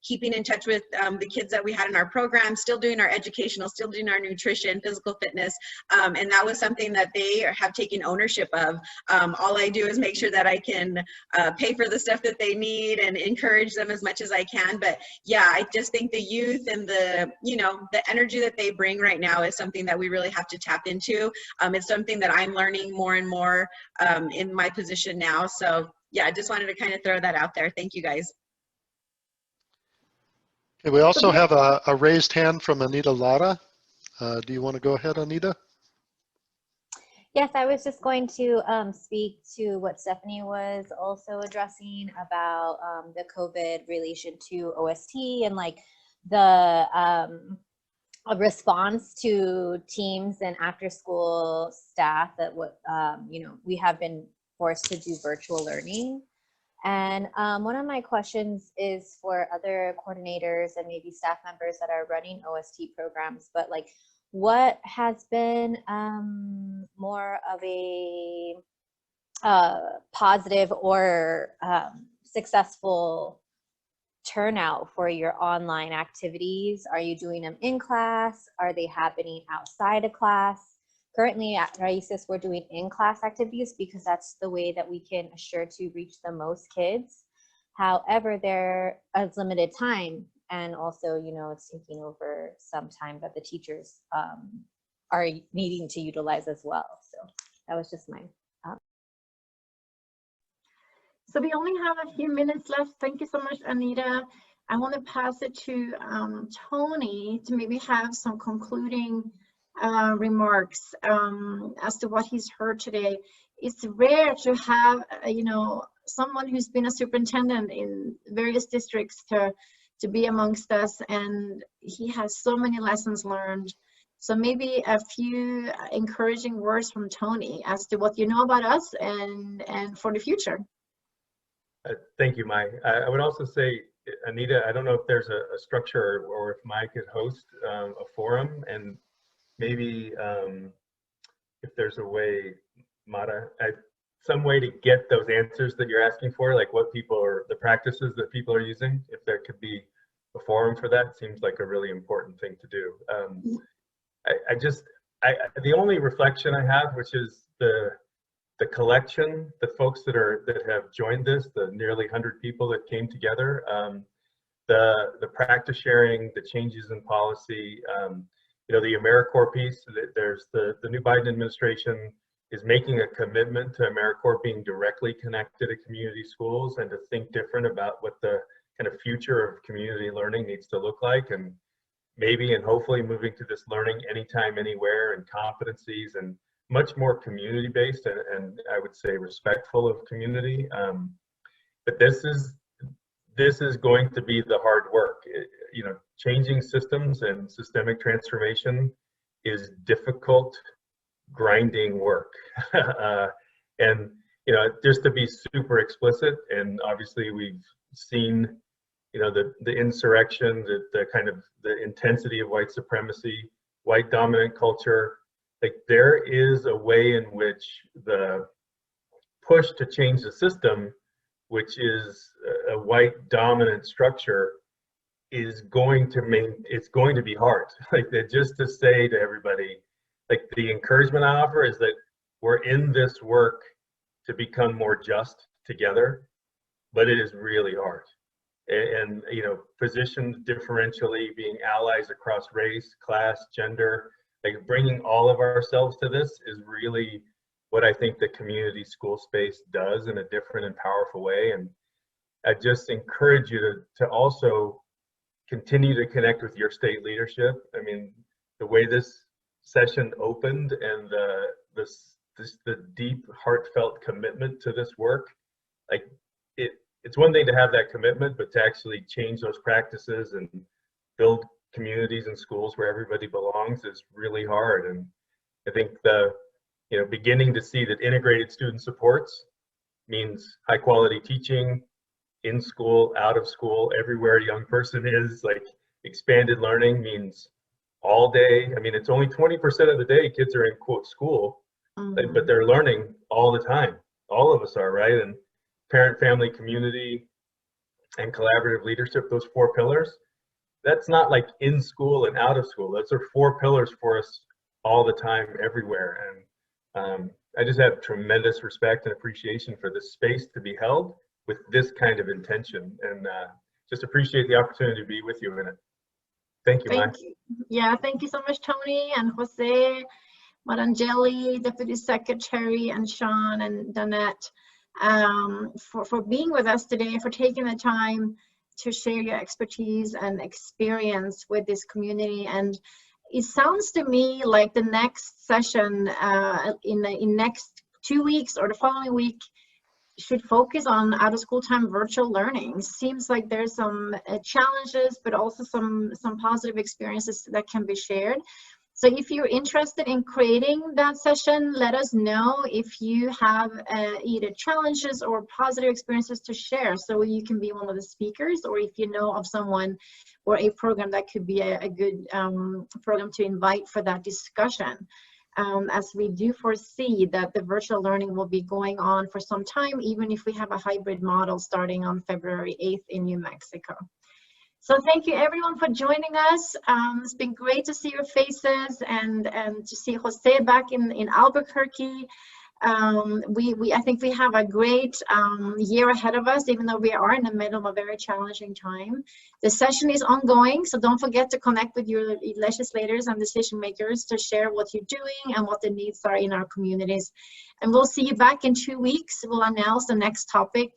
keeping in touch with the kids that we had in our program, still doing our educational, still doing our nutrition, physical fitness, and that was something that they have taken ownership of. All I do is make sure that I can pay for the stuff that they need and encourage them as much as I can. But yeah, I just think the youth and the energy that they bring right now is something that we really have to tap into. It's something that I'm learning more and more in my position now. So yeah, I just wanted to kind of throw that out there. Thank you guys. Okay, we also have a raised hand from Anita Lara. Do you want to go ahead, Anita? Yes, I was just going to speak to what Stephanie was also addressing about the COVID relation to OST and like the a response to teams and after school staff that we have been forced to do virtual learning. And one of my questions is for other coordinators and maybe staff members that are running OST programs, but like what has been more of a positive or successful turnout for your online activities? Are you doing them in class? Are they happening outside of class? Currently at Raíces, we're doing in-class activities because that's the way that we can assure to reach the most kids. However, there is limited time, and also, it's taking over some time that the teachers are needing to utilize as well. So that was just mine. So we only have a few minutes left. Thank you so much, Anita. I want to pass it to Tony to maybe have some concluding remarks as to what he's heard today. It's rare to have, someone who's been a superintendent in various districts to be amongst us, and he has so many lessons learned. So maybe a few encouraging words from Tony as to what you know about us and for the future. Thank you, Mai. I would also say, Anita, I don't know if there's a structure or if Mai could host a forum, and maybe if there's a way, Mara, some way to get those answers that you're asking for, like what people are, the practices that people are using, if there could be a forum for that, seems like a really important thing to do. The only reflection I have, which is the collection, the folks that have joined this, the nearly 100 people that came together, the practice sharing, the changes in policy, the AmeriCorps piece. There's the new Biden administration is making a commitment to AmeriCorps being directly connected to community schools and to think different about what the kind of future of community learning needs to look like, and maybe and hopefully moving to this learning anytime, anywhere, and competencies, and much more community-based and I would say respectful of community. But this is going to be the hard work. Changing systems and systemic transformation is difficult, grinding work. And, you know, just to be super explicit, and obviously we've seen, you know, the insurrection, the kind of the intensity of white supremacy, white dominant culture. Like, there is a way in which the push to change the system, which is a white dominant structure, is going to it's going to be hard. Like, that, just to say to everybody, like, the encouragement I offer is that we're in this work to become more just together, but it is really hard. And you know, positioned differentially, being allies across race, class, gender, like, bringing all of ourselves to this is really what I think the community school space does in a different and powerful way. And I just encourage you to also continue to connect with your state leadership. I mean, the way this session opened, and the deep, heartfelt commitment to this work, like, it's one thing to have that commitment, but to actually change those practices and build communities and schools where everybody belongs is really hard. And I think you know, beginning to see that integrated student supports means high quality teaching in school, out of school, everywhere a young person is. Like, expanded learning means all day. I mean, it's only 20% of the day kids are in, quote, school, but they're learning all the time. All of us are, right? And parent, family, community, and collaborative leadership, those 4 pillars, that's not like in school and out of school. Those are 4 pillars for us all the time, everywhere. And I just have tremendous respect and appreciation for this space to be held with this kind of intention, and just appreciate the opportunity to be with you in it. Thank you, Mike. Yeah, thank you so much, Tony and Jose, Marangellie, Deputy Secretary, and Shawn and Danette, for being with us today, for taking the time to share your expertise and experience with this community. And it sounds to me like the next session in next 2 weeks or the following week should focus on out of school time virtual learning. Seems like there's some challenges, but also some positive experiences that can be shared. So if you're interested in creating that session, let us know if you have either challenges or positive experiences to share, so you can be one of the speakers, or if you know of someone or a program that could be a good program to invite for that discussion. As we do foresee that the virtual learning will be going on for some time, even if we have a hybrid model starting on February 8th in New Mexico. So thank you everyone for joining us. It's been great to see your faces and to see Jose back in Albuquerque. I think we have a great year ahead of us, even though we are in the middle of a very challenging time. The session is ongoing, so don't forget to connect with your legislators and decision makers to share what you're doing and what the needs are in our communities. And we'll see you back in 2 weeks. We'll announce the next topic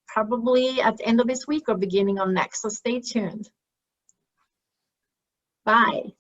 probably at the end of this week or beginning of next, so stay tuned. Bye.